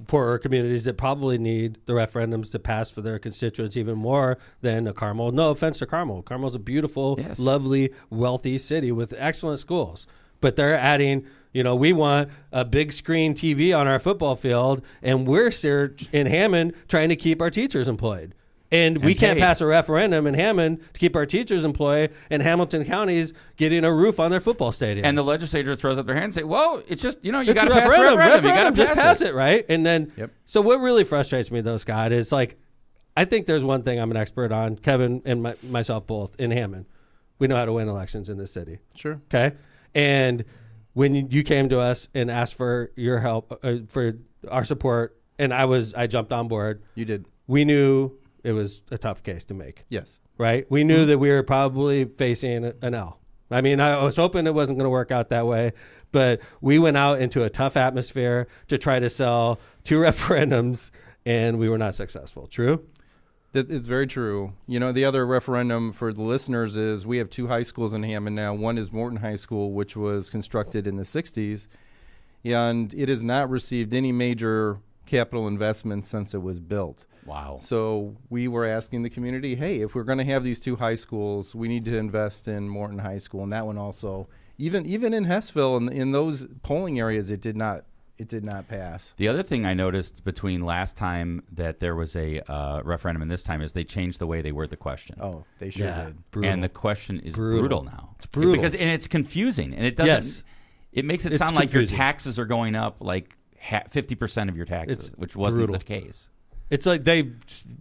Speaker 1: Poorer communities that probably need the referendums to pass for their constituents even more than a Carmel. No offense to Carmel. Carmel's a beautiful, lovely, wealthy city with excellent schools. But they're adding We want a big screen TV on our football field, and we're here in Hammond trying to keep our teachers employed. And we can't pass a referendum in Hammond to keep our teachers employed, and Hamilton County's getting a roof on their football stadium.
Speaker 2: And the legislature throws up their hand and say, well, it's just, you got to
Speaker 1: It's a
Speaker 2: pass a referendum. You got to
Speaker 1: just pass it, right? And then,
Speaker 6: Yep.
Speaker 1: So what really frustrates me, though, Scott, is like, I think there's one thing I'm an expert on, Kevin and myself both, in Hammond. We know how to win elections in this city.
Speaker 6: Sure.
Speaker 1: Okay? And when you came to us and asked for your help, for our support, and I jumped on board.
Speaker 6: You did.
Speaker 1: We knew it was a tough case to make.
Speaker 6: Yes.
Speaker 1: Right? We knew that we were probably facing an L. I mean, I was hoping it wasn't going to work out that way, but we went out into a tough atmosphere to try to sell 2 referendums, and we were not successful. True?
Speaker 6: It's very true. The other referendum for the listeners is we have 2 high schools in Hammond now. One is Morton High School, which was constructed in the 60s, and it has not received any major capital investments since it was built.
Speaker 2: Wow.
Speaker 6: So we were asking the community, hey, if we're going to have these 2 high schools, we need to invest in Morton High School. And that one also, even in Hessville, in those polling areas, it did not pass.
Speaker 2: The other thing I noticed between last time that there was a referendum and this time is they changed the way they word the question.
Speaker 6: Oh, they sure did.
Speaker 1: Brutal.
Speaker 2: And the question is brutal now.
Speaker 1: It's brutal.
Speaker 2: And it's confusing. And it doesn't.
Speaker 1: Yes.
Speaker 2: It makes it
Speaker 1: It's
Speaker 2: sound like
Speaker 1: confusing.
Speaker 2: your taxes are going up like 50% of your taxes, which wasn't
Speaker 1: brutal.
Speaker 2: the case.
Speaker 1: It's like they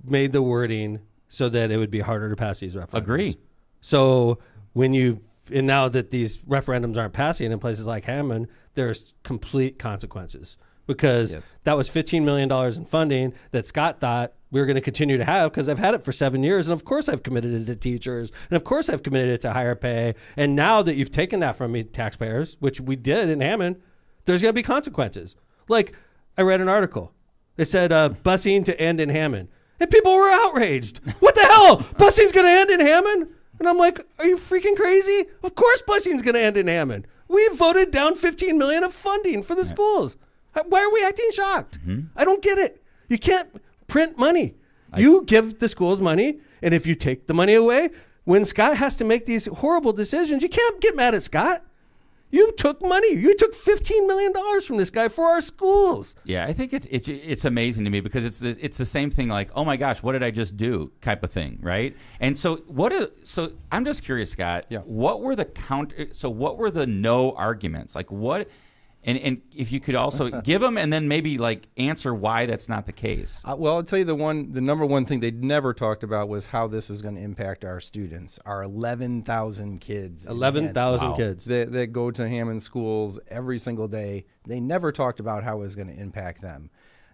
Speaker 1: made the wording so that it would be harder to pass these referendums.
Speaker 2: Agree.
Speaker 1: So and now that these referendums aren't passing in places like Hammond, there's complete consequences because that was $15 million in funding that Scott thought we were going to continue to have because I've had it for 7 years. And of course I've committed it to teachers. And of course I've committed it to higher pay. And now that you've taken that from me, taxpayers, which we did in Hammond, there's going to be consequences. Like I read an article. It said busing to end in Hammond. And people were outraged. What the hell? Busing's going to end in Hammond? And I'm like, are you freaking crazy? Of course busing's going to end in Hammond. We voted down $15 million of funding for the schools. Why are we acting shocked? I don't get it. You can't print money. You give the schools money, and if you take the money away, when Scott has to make these horrible decisions, you can't get mad at Scott. You took money. You took $15 million from this guy for our schools.
Speaker 2: Yeah, I think it's amazing to me because it's the same thing like, oh my gosh, what did I just do type of thing, right? And so I'm just curious, Scott.
Speaker 6: Yeah.
Speaker 2: What were the no arguments? Like what? And if you could also give them and then maybe like answer why that's not the case.
Speaker 6: Well, I'll tell you the number one thing they never talked about was how this was going to impact our students, our 11,000 kids.
Speaker 1: 11,000 kids.
Speaker 6: That go to Hammond schools every single day. They never talked about how it was going to impact them.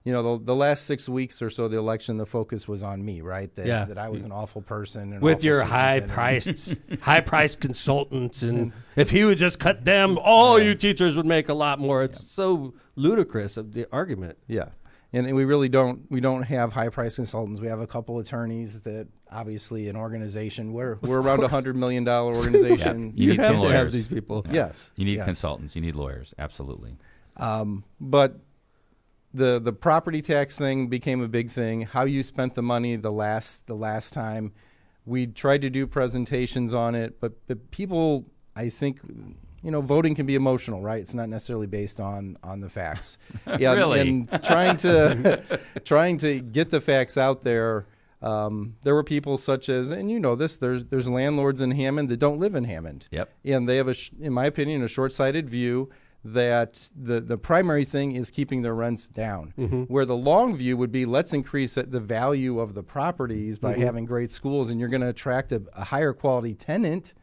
Speaker 6: The last 6 weeks or so of the election, the focus was on me, right? That I was an awful person.
Speaker 1: With your high-priced consultants. And if he would just cut them, all you teachers would make a lot more. It's so ludicrous of the argument.
Speaker 6: Yeah. And we really don't have high-priced consultants. We have a couple attorneys that obviously an organization. We're around $100 million organization.
Speaker 2: You need some
Speaker 1: have to
Speaker 2: lawyers.
Speaker 1: have these people.
Speaker 6: Yeah. Yes.
Speaker 2: You need consultants. You need lawyers. Absolutely.
Speaker 6: But the property tax thing became a big thing. How you spent the money the last time, we tried to do presentations on it, but people, I think, voting can be emotional, right? It's not necessarily based on the facts. Yeah,
Speaker 2: Really?
Speaker 6: And trying to get the facts out there. There were people such as, and there's landlords in Hammond that don't live in Hammond.
Speaker 2: Yep.
Speaker 6: And they have in my opinion, a short-sighted view that the primary thing is keeping their rents down, where the long view would be let's increase the value of the properties by having great schools, and you're going to attract a higher quality tenant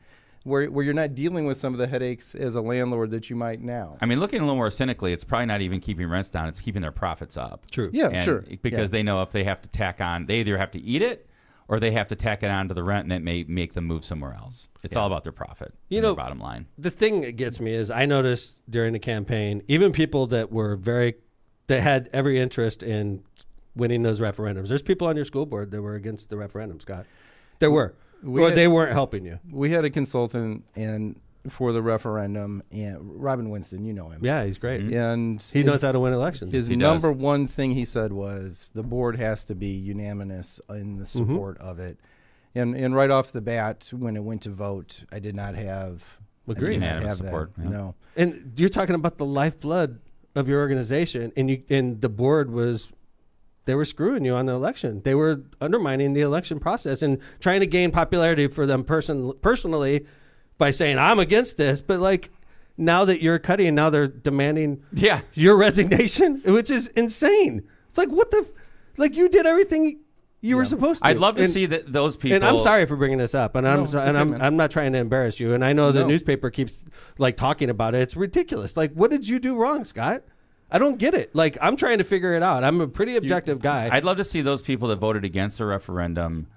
Speaker 6: where you're not dealing with some of the headaches as a landlord that you might now.
Speaker 2: I mean, looking a little more cynically, it's probably not even keeping rents down. It's keeping their profits up.
Speaker 1: True.
Speaker 6: Yeah, sure.
Speaker 2: Because they know if they have to tack on, they either have to eat it or they have to tack it on to the rent, and that may make them move somewhere else. It's all about their profit, their bottom line.
Speaker 1: The thing that gets me is I noticed during the campaign, even people that had every interest in winning those referendums. There's people on your school board that were against the referendum, Scott. There were. They weren't helping you.
Speaker 6: We had a consultant for the referendum, and Robin Winston, you know him.
Speaker 1: Yeah, he's great.
Speaker 6: And
Speaker 1: he knows how to win elections.
Speaker 6: His number one thing he said was the board has to be unanimous in the support of it. And right off the bat, when it went to vote, I did not have
Speaker 1: Agree.
Speaker 2: Unanimous support. Yeah.
Speaker 6: No.
Speaker 1: And you're talking about the lifeblood of your organization, and the board they were screwing you on the election. They were undermining the election process and trying to gain popularity for them personally by saying, I'm against this. But like, now that you're cutting, now they're demanding your resignation, which is insane. It's like, like you did everything you were supposed to.
Speaker 2: I'd love to see that those people.
Speaker 1: And I'm sorry for bringing this up, and I'm not trying to embarrass you. And I know the newspaper keeps like talking about it. It's ridiculous. Like, what did you do wrong, Scott? I don't get it. Like, I'm trying to figure it out. I'm a pretty objective guy.
Speaker 2: I'd love to see those people that voted against the referendum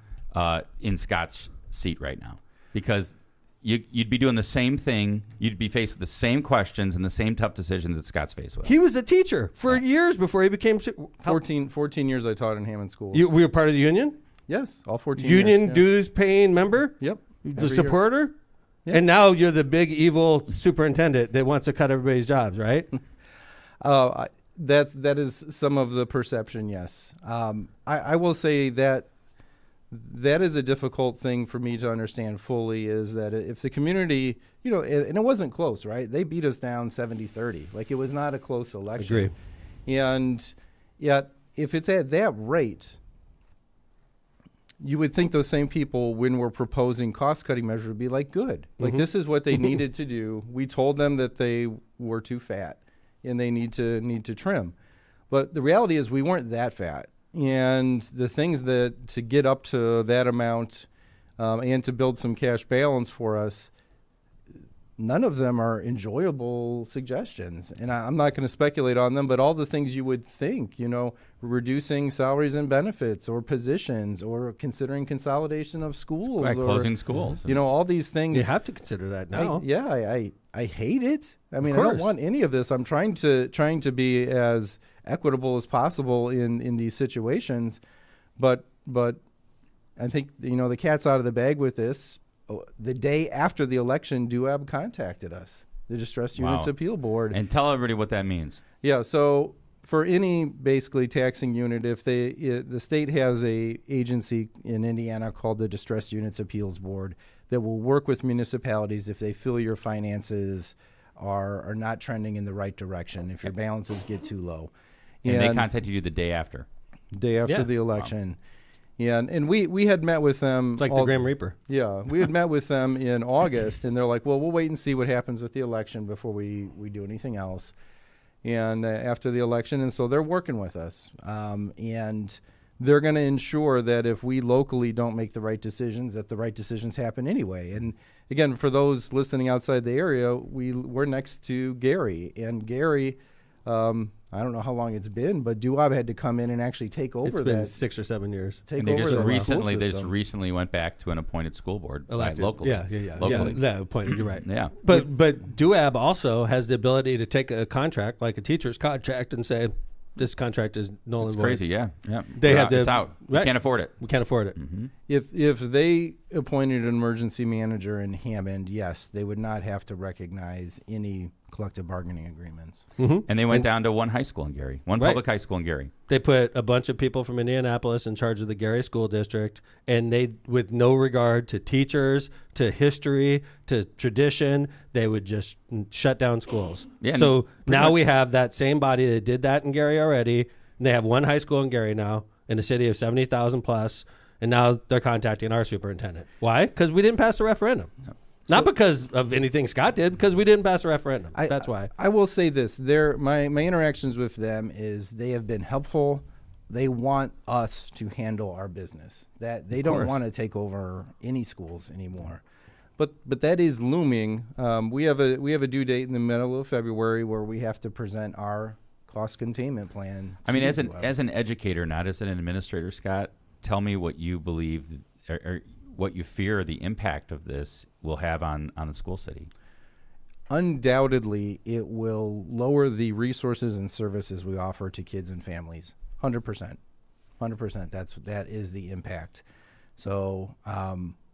Speaker 2: in Scott's seat right now, because you'd be doing the same thing. You'd be faced with the same questions and the same tough decisions that Scott's faced with.
Speaker 1: He was a teacher for years before he became
Speaker 6: 14 years I taught in Hammond schools.
Speaker 1: We were part of the union?
Speaker 6: Yes, all 14
Speaker 1: union
Speaker 6: years.
Speaker 1: Dues paying member?
Speaker 6: Yep.
Speaker 1: The supporter?
Speaker 6: Yep.
Speaker 1: And now you're the big evil superintendent that wants to cut everybody's jobs, right?
Speaker 6: That is some of the perception, yes. I will say that is a difficult thing for me to understand fully, is that if the community, and it wasn't close, right? They beat us down 70-30. Like, it was not a close election.
Speaker 1: Agree.
Speaker 6: And yet, if it's at that rate, you would think those same people, when we're proposing cost-cutting measures, would be like, good. Like, this is what they needed to do. We told them that they were too fat and they need to trim. But the reality is we weren't that fat. And the things that to get up to that amount and to build some cash balance for us, none of them are enjoyable suggestions. And I'm not going to speculate on them, but all the things you would think, reducing salaries and benefits or positions or considering consolidation of schools.
Speaker 2: Right,
Speaker 6: or
Speaker 2: closing schools.
Speaker 6: All these things.
Speaker 1: You have to consider that now.
Speaker 6: I hate it. I mean, I don't want any of this. I'm trying to be as equitable as possible in these situations, but I think the cat's out of the bag with this. The day after the election, DUAB contacted us, the Distress Units Appeal Board,
Speaker 2: and tell everybody what that means.
Speaker 6: Yeah, so for any basically taxing unit, if the state has a agency in Indiana called the Distress Units Appeals Board that will work with municipalities if they feel your finances are not trending in the right direction, if your balances get too low.
Speaker 2: And they contacted you the day after?
Speaker 6: Day after the election. Wow. Yeah, and we had met with them.
Speaker 1: It's like the Grim Reaper.
Speaker 6: Yeah, we had met with them in August, and they're like, well, we'll wait and see what happens with the election before we do anything else. And after the election, and so they're working with us. And they're going to ensure that if we locally don't make the right decisions, that the right decisions happen anyway. And again, for those listening outside the area, we're next to Gary. And Gary, I don't know how long it's been, but DUAB had to come in and actually take over that.
Speaker 1: It's been 6 or 7 years.
Speaker 2: They just recently went back to an appointed school board locally.
Speaker 1: Yeah.
Speaker 2: Locally.
Speaker 1: Yeah, appointed, you're right.
Speaker 2: Yeah.
Speaker 1: But DUAB also has the ability to take a contract, like a teacher's contract, and say, this contract is null and void.
Speaker 2: Crazy, yeah.
Speaker 1: It's
Speaker 2: out.
Speaker 1: Right.
Speaker 2: We can't afford it.
Speaker 1: We can't afford it.
Speaker 2: Mm-hmm.
Speaker 6: If they appointed an emergency manager in Hammond, yes, they would not have to recognize any collective bargaining agreements.
Speaker 1: Mm-hmm.
Speaker 2: And they went down to one high school in Gary, public high school in Gary.
Speaker 1: They put a bunch of people from Indianapolis in charge of the Gary School District, and they, with no regard to teachers, to history, to tradition, they would just shut down schools. Yeah, so now we have that same body that did that in Gary already, and they have one high school in Gary now, in a city of 70,000 plus, and now they're contacting our superintendent. Why? Because we didn't pass the referendum. No. Not because of anything Scott did, because we didn't pass a referendum. That's why.
Speaker 6: I will say this. My interactions with them is they have been helpful. They want us to handle our business. That they don't want to take over any schools anymore. But that is looming. We have a due date in the middle of February where we have to present our cost containment plan.
Speaker 2: I mean, as an educator, not as an administrator, Scott, tell me what you believe or what you fear the impact of this will have on the school city.
Speaker 6: Undoubtedly, it will lower the resources and services we offer to kids and families. 100%. That is the impact. So,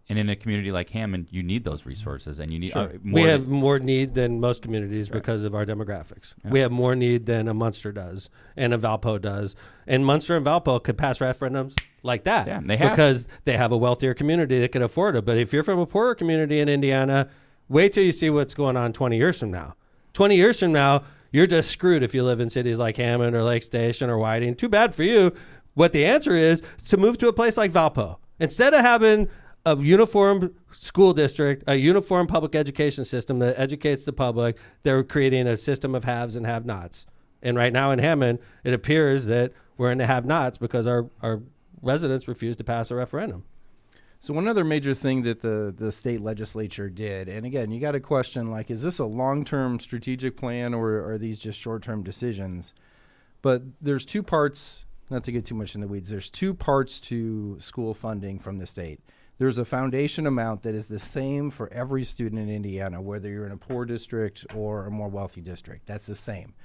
Speaker 2: and in a community like Hammond, you need those resources, and you need more.
Speaker 1: We have more need than most communities because of our demographics. Yeah. We have more need than a Munster does and a Valpo does. And Munster and Valpo could pass referendums like that
Speaker 2: they have.
Speaker 1: Because they have a wealthier community that can afford it. But if you're from a poorer community in Indiana, Wait till you see what's going on 20 years from now. 20 years from now, you're just screwed if you live in cities like Hammond or Lake Station or Whiting. Too bad for you. What the answer is to move to a place like Valpo. Instead of having a uniform school district, a uniform public education system that educates the public, they're creating a system of haves and have-nots. And right now in Hammond, it appears that we're in the have-nots because our residents refuse to pass a referendum.
Speaker 6: So one other major thing that the state legislature did, and again, you got to question, like, is this a long-term strategic plan or are these just short-term decisions? But there's two parts, not to get too much in the weeds, there's two parts to school funding from the state. There's a foundation amount that is the same for every student in Indiana, whether you're in a poor district or a more wealthy district. That's the same.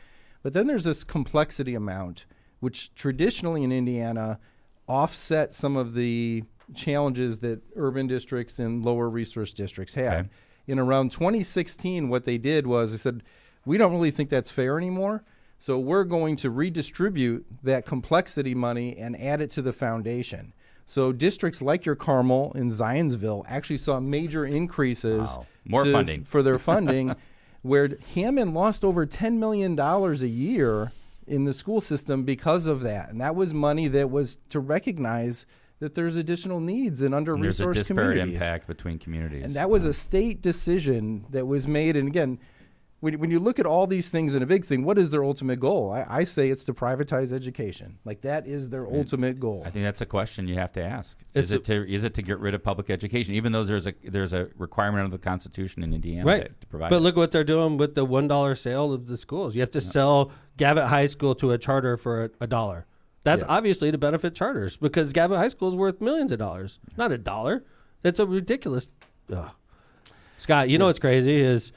Speaker 6: But then there's this complexity amount, which traditionally in Indiana offset some of the challenges that urban districts and lower resource districts had. Okay. In around 2016, what they did was they said, we don't really think that's fair anymore, so we're going to redistribute that complexity money and add it to the foundation. So districts like your Carmel and Zionsville actually saw major increases
Speaker 2: more funding
Speaker 6: for their funding, where Hammond lost over $10 million a year in the school system because of that. And that was money that was to recognize that there's additional needs in under-resourced communities.
Speaker 2: There's a disparate impact between communities.
Speaker 6: And that was a state decision that was made. And again, when you look at all these things in a big thing, what is their ultimate goal? I say it's to privatize education. Like, that is their ultimate goal.
Speaker 2: I think that's a question you have to ask. Is it to get rid of public education, even though there's a requirement of the Constitution in Indiana to provide?
Speaker 1: But look what they're doing with the $1 sale of the schools. You have to sell Gavitt High School to a charter for $1. That's obviously to benefit charters because Gavitt High School is worth millions of dollars, not $1. That's a ridiculous. Scott, you know what's crazy is,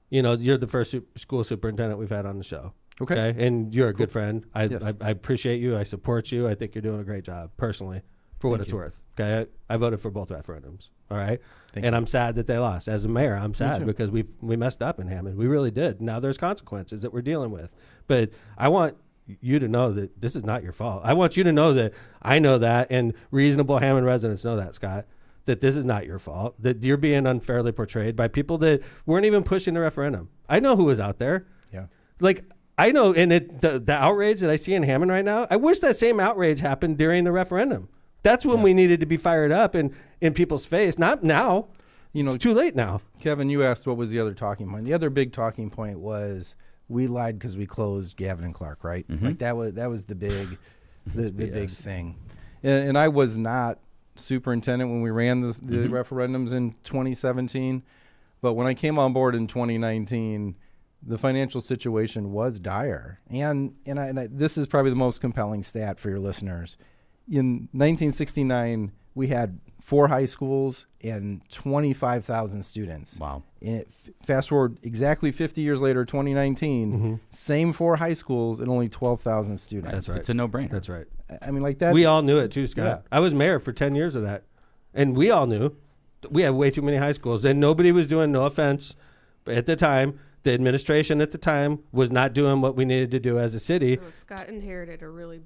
Speaker 1: you're the first school superintendent we've had on the show. Okay. And you're a good friend. I appreciate you. I support you. I think you're doing a great job, personally, for what it's worth. Okay. I voted for both referendums. All right. And I'm sad that they lost. As a mayor, I'm sad because we messed up in Hammond. We really did. Now there's consequences that we're dealing with. But I want you to know that this is not your fault. I want you to know that I know that, and reasonable Hammond residents know that, Scott, that this is not your fault, that you're being unfairly portrayed by people that weren't even pushing the referendum. I know who was out there. Yeah. Like, I know, and the outrage that I see in Hammond right now, I wish that same outrage happened during the referendum. That's when we needed to be fired up and in people's face, not now. It's too late now.
Speaker 6: Kevin, you asked what was the other talking point. The other big talking point was we lied because we closed Gavin and Clark, right? Mm-hmm. Like that was the big big thing. And I was not superintendent when we ran the referendums in 2017, but when I came on board in 2019, the financial situation was dire. And this is probably the most compelling stat for your listeners. In 1969, we had 4 high schools and 25,000 students.
Speaker 2: Wow.
Speaker 6: And fast forward exactly 50 years later, 2019, same 4 high schools and only 12,000 students.
Speaker 2: That's right. It's a no-brainer.
Speaker 1: That's right.
Speaker 6: I mean, like that.
Speaker 1: We all knew it too, Scott. Yeah. I was mayor for 10 years of that. And we all knew we had way too many high schools. And nobody was doing, no offense, but at the time, the administration at the time was not doing what we needed to do as a city.
Speaker 4: Scott inherited a really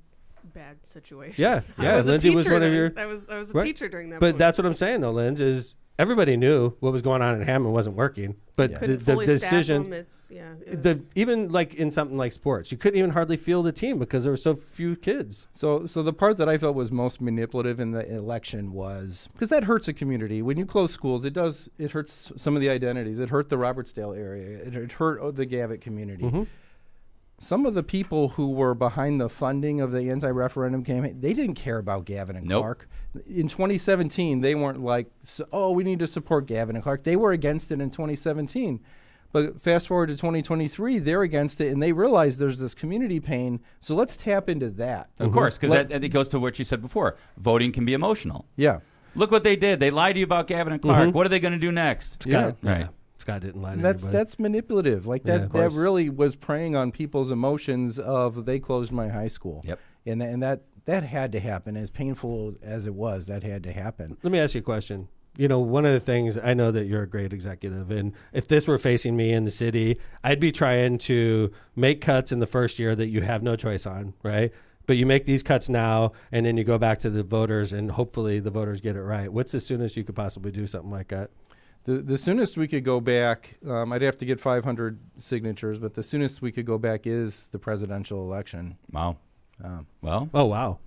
Speaker 4: bad situation.
Speaker 1: Yeah. Lindsay was one of your.
Speaker 4: I was a teacher during that.
Speaker 1: But that's what I'm saying, though, Linz, is everybody knew what was going on in Hammond wasn't working. But the decision, even like in something like sports, you couldn't even hardly field a team because there were so few kids.
Speaker 6: So the part that I felt was most manipulative in the election was because that hurts a community. When you close schools, it hurts some of the identities. It hurt the Robertsdale area. It hurt the Gavitt community. Mm-hmm. Some of the people who were behind the funding of the anti-referendum campaign, they didn't care about Gavin and Clark. In 2017, they weren't like, we need to support Gavin and Clark. They were against it in 2017. But fast forward to 2023, they're against it, and they realize there's this community pain, so let's tap into that.
Speaker 2: Of course, because it goes to what you said before. Voting can be emotional.
Speaker 6: Yeah.
Speaker 2: Look what they did. They lied to you about Gavin and Clark. What are they going to do next?
Speaker 1: Right. Scott didn't lie to anybody.
Speaker 6: That's manipulative. Like that really was preying on people's emotions of they closed my high school.
Speaker 2: Yep.
Speaker 6: And that had to happen. As painful as it was, that had to happen.
Speaker 1: Let me ask you a question. One of the things, I know that you're a great executive, and if this were facing me in the city, I'd be trying to make cuts in the first year that you have no choice on, right? But you make these cuts now, and then you go back to the voters, and hopefully the voters get it right. What's the soonest you could possibly do something like that?
Speaker 6: The soonest we could go back, I'd have to get 500 signatures, but the soonest we could go back is the presidential election.
Speaker 2: Wow. Well,
Speaker 1: Oh, wow.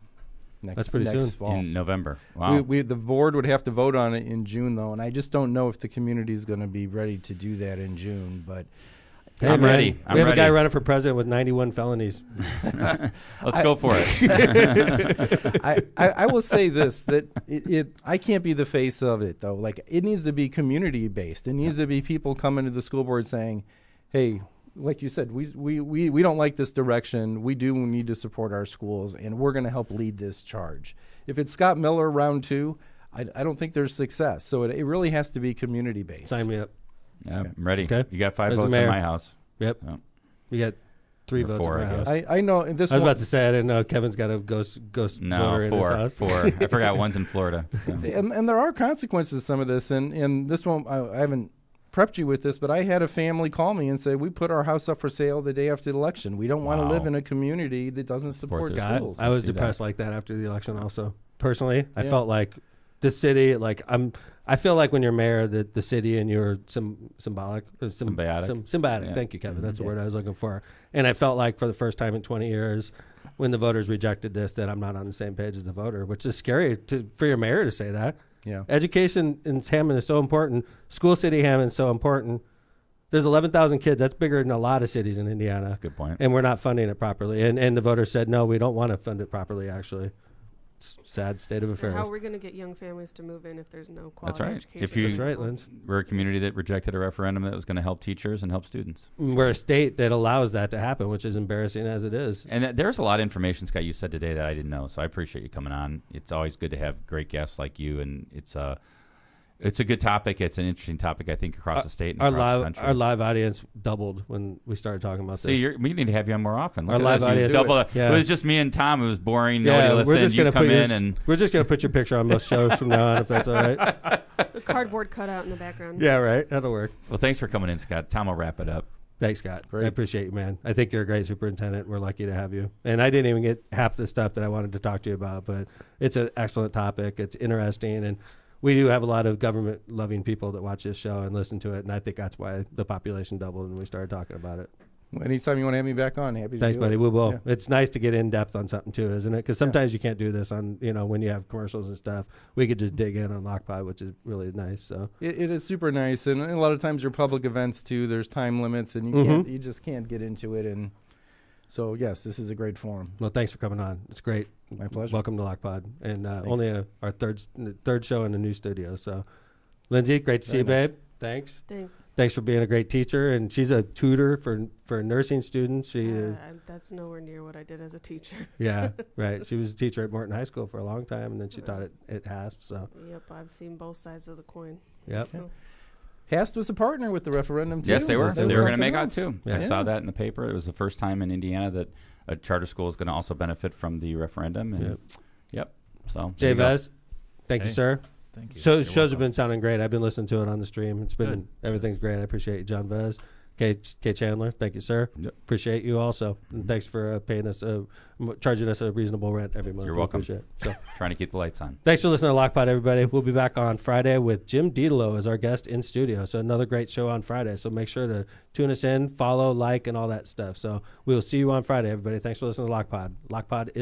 Speaker 6: Next,
Speaker 1: pretty
Speaker 6: next
Speaker 1: soon.
Speaker 6: fall.
Speaker 2: in November. Wow.
Speaker 6: The board would have to vote on it in June, though, and I just don't know if the community is going to be ready to do that in June. But
Speaker 1: Hey,
Speaker 2: I'm
Speaker 1: man,
Speaker 2: ready.
Speaker 1: We
Speaker 2: I'm
Speaker 1: have a guy
Speaker 2: ready.
Speaker 1: running for president with 91 felonies.
Speaker 2: Let's go for it.
Speaker 6: I will say this, that I can't be the face of it, though. Like, it needs to be community based. It needs to be people coming to the school board saying, hey, like you said, we don't like this direction. We do need to support our schools, and we're going to help lead this charge. If it's Scott Miller round 2, I don't think there's success. So it really has to be community based.
Speaker 1: Sign me up.
Speaker 2: Yeah, I'm ready.
Speaker 1: Okay.
Speaker 2: You got 5
Speaker 1: As the
Speaker 2: votes in
Speaker 1: mayor.
Speaker 2: my house.
Speaker 1: Yep.
Speaker 2: Oh.
Speaker 1: We got 3
Speaker 2: Or
Speaker 1: votes
Speaker 2: 4,
Speaker 1: in my
Speaker 2: I
Speaker 1: house.
Speaker 2: guess.
Speaker 6: I know this
Speaker 1: I was
Speaker 6: one.
Speaker 1: about to say I didn't know Kevin's got a ghost voter
Speaker 2: No,
Speaker 1: in his
Speaker 2: 4.
Speaker 1: house.
Speaker 2: 4. I forgot one's in Florida. So.
Speaker 6: And there are consequences to some of this, and this one I haven't prepped you with this, but I had a family call me and say, we put our house up for sale the day after the election. We don't want to
Speaker 2: Wow.
Speaker 6: live in a community that doesn't support
Speaker 2: Supports
Speaker 1: God,
Speaker 6: schools.
Speaker 1: I was
Speaker 2: See that.
Speaker 1: depressed like that after the election. Also, personally, I
Speaker 6: Yeah.
Speaker 1: felt like the city. Like I feel like when you're mayor, the city and you're symbiotic. Symbiotic.
Speaker 2: Yeah.
Speaker 1: Thank you, Kevin. That's the
Speaker 6: Yeah.
Speaker 1: word I was looking for. And I felt like for the first time in 20 years, when the voters rejected this, that I'm not on the same page as the voter, which is scary for your mayor to say that.
Speaker 6: Yeah.
Speaker 1: Education in Hammond is so important. School city Hammond is so important. There's 11,000 kids. That's bigger than a lot of cities in Indiana.
Speaker 2: That's a good point.
Speaker 1: And we're not funding it properly. And the voters said, no, we don't want to fund it properly, actually. It's a sad state of
Speaker 4: And
Speaker 1: affairs.
Speaker 4: how are we going to get young families to move in if there's no quality
Speaker 2: That's right.
Speaker 4: education?
Speaker 2: If you-
Speaker 1: That's right, Linz.
Speaker 2: We're a community that rejected a referendum that was going to help teachers and help students.
Speaker 1: We're a state that allows that to happen, which is embarrassing as it is.
Speaker 2: And there's a lot of information, Scott, you said today that I didn't know. So I appreciate you coming on. It's always good to have great guests like you. And it's a good topic. It's an interesting topic, I think, across the state and across the country.
Speaker 1: Our live audience doubled when we started talking about
Speaker 2: See,
Speaker 1: this.
Speaker 2: we need to have you on more often. Look
Speaker 1: Our
Speaker 2: at
Speaker 1: live
Speaker 2: this. You
Speaker 1: audience-
Speaker 2: double
Speaker 1: Yeah.
Speaker 2: It was just me and Tom. It was boring.
Speaker 1: Yeah,
Speaker 2: Nobody
Speaker 1: we're
Speaker 2: listened.
Speaker 1: just
Speaker 2: You
Speaker 1: gonna
Speaker 2: come
Speaker 1: put your-
Speaker 2: in and
Speaker 1: We're just going to put your picture on most shows from now on, if that's all right.
Speaker 4: The cardboard cutout in the background.
Speaker 1: Yeah, right. That'll work.
Speaker 2: well, thanks for coming in, Scott. Tom will wrap it up.
Speaker 1: Thanks, Scott.
Speaker 6: Great.
Speaker 1: I appreciate you, man. I think you're a great superintendent. We're lucky to have you. And I didn't even get half the stuff that I wanted to talk to you about, but it's an excellent topic. It's interesting, and we do have a lot of government-loving people that watch this show and listen to it, and I think that's why the population doubled when we started talking about it.
Speaker 6: Anytime you want to have me back on, happy to
Speaker 1: Thanks,
Speaker 6: do
Speaker 1: buddy.
Speaker 6: it.
Speaker 1: We will.
Speaker 6: Yeah.
Speaker 1: It's nice to get in depth on something too, isn't it? Because sometimes you can't do this on, when you have commercials and stuff. We could just dig in on Lockpod, which is really nice. So
Speaker 6: It is super nice, and a lot of times your public events too. There's time limits, and you just can't get into it. And so, yes, this is a great forum.
Speaker 1: well, thanks for coming on. It's great.
Speaker 6: My pleasure.
Speaker 1: Welcome to Lockpod, and only our third show in the new studio. So, Lindsay, great to see you,
Speaker 6: Very nice.
Speaker 1: babe. Thanks.
Speaker 4: Thanks.
Speaker 1: For being a great teacher, and she's a tutor for nursing students. She
Speaker 4: That's nowhere near what I did as a teacher.
Speaker 1: yeah, right. She was a teacher at Morton High School for a long time, and then she taught at Hast. So,
Speaker 4: Yep, I've seen both sides of the coin.
Speaker 1: yep.
Speaker 4: So,
Speaker 6: Hast was a partner with the referendum too.
Speaker 2: Yes, they were.
Speaker 1: Yes,
Speaker 2: They
Speaker 1: they
Speaker 2: were
Speaker 1: were.
Speaker 2: going to make
Speaker 6: Something
Speaker 2: out
Speaker 6: else.
Speaker 2: too.
Speaker 1: Yeah.
Speaker 2: I saw that in the paper. It was the first time in Indiana that a charter school is going to also benefit from the referendum. And yep. So
Speaker 1: Jay
Speaker 2: there you go.
Speaker 1: Vez, thank you,
Speaker 3: Hey.
Speaker 1: sir.
Speaker 3: Thank you.
Speaker 1: So
Speaker 3: You're
Speaker 1: shows
Speaker 3: welcome.
Speaker 1: have been sounding great. I've been listening to it on the stream. It's been
Speaker 3: Good.
Speaker 1: everything's great. I appreciate you, John Vez. Kay Chandler, thank you, sir.
Speaker 2: Yep.
Speaker 1: Appreciate you also. And thanks for paying us, charging us a reasonable rent every month.
Speaker 2: You're
Speaker 1: We
Speaker 2: welcome.
Speaker 1: Appreciate it. So
Speaker 2: Trying to keep the lights on.
Speaker 1: thanks for listening to Lockpod, everybody. We'll be back on Friday with Jim Dietelo as our guest in studio. So another great show on Friday. So make sure to tune us in, follow, like, and all that stuff. So we will see you on Friday, everybody. Thanks for listening to Lockpod. Lockpod is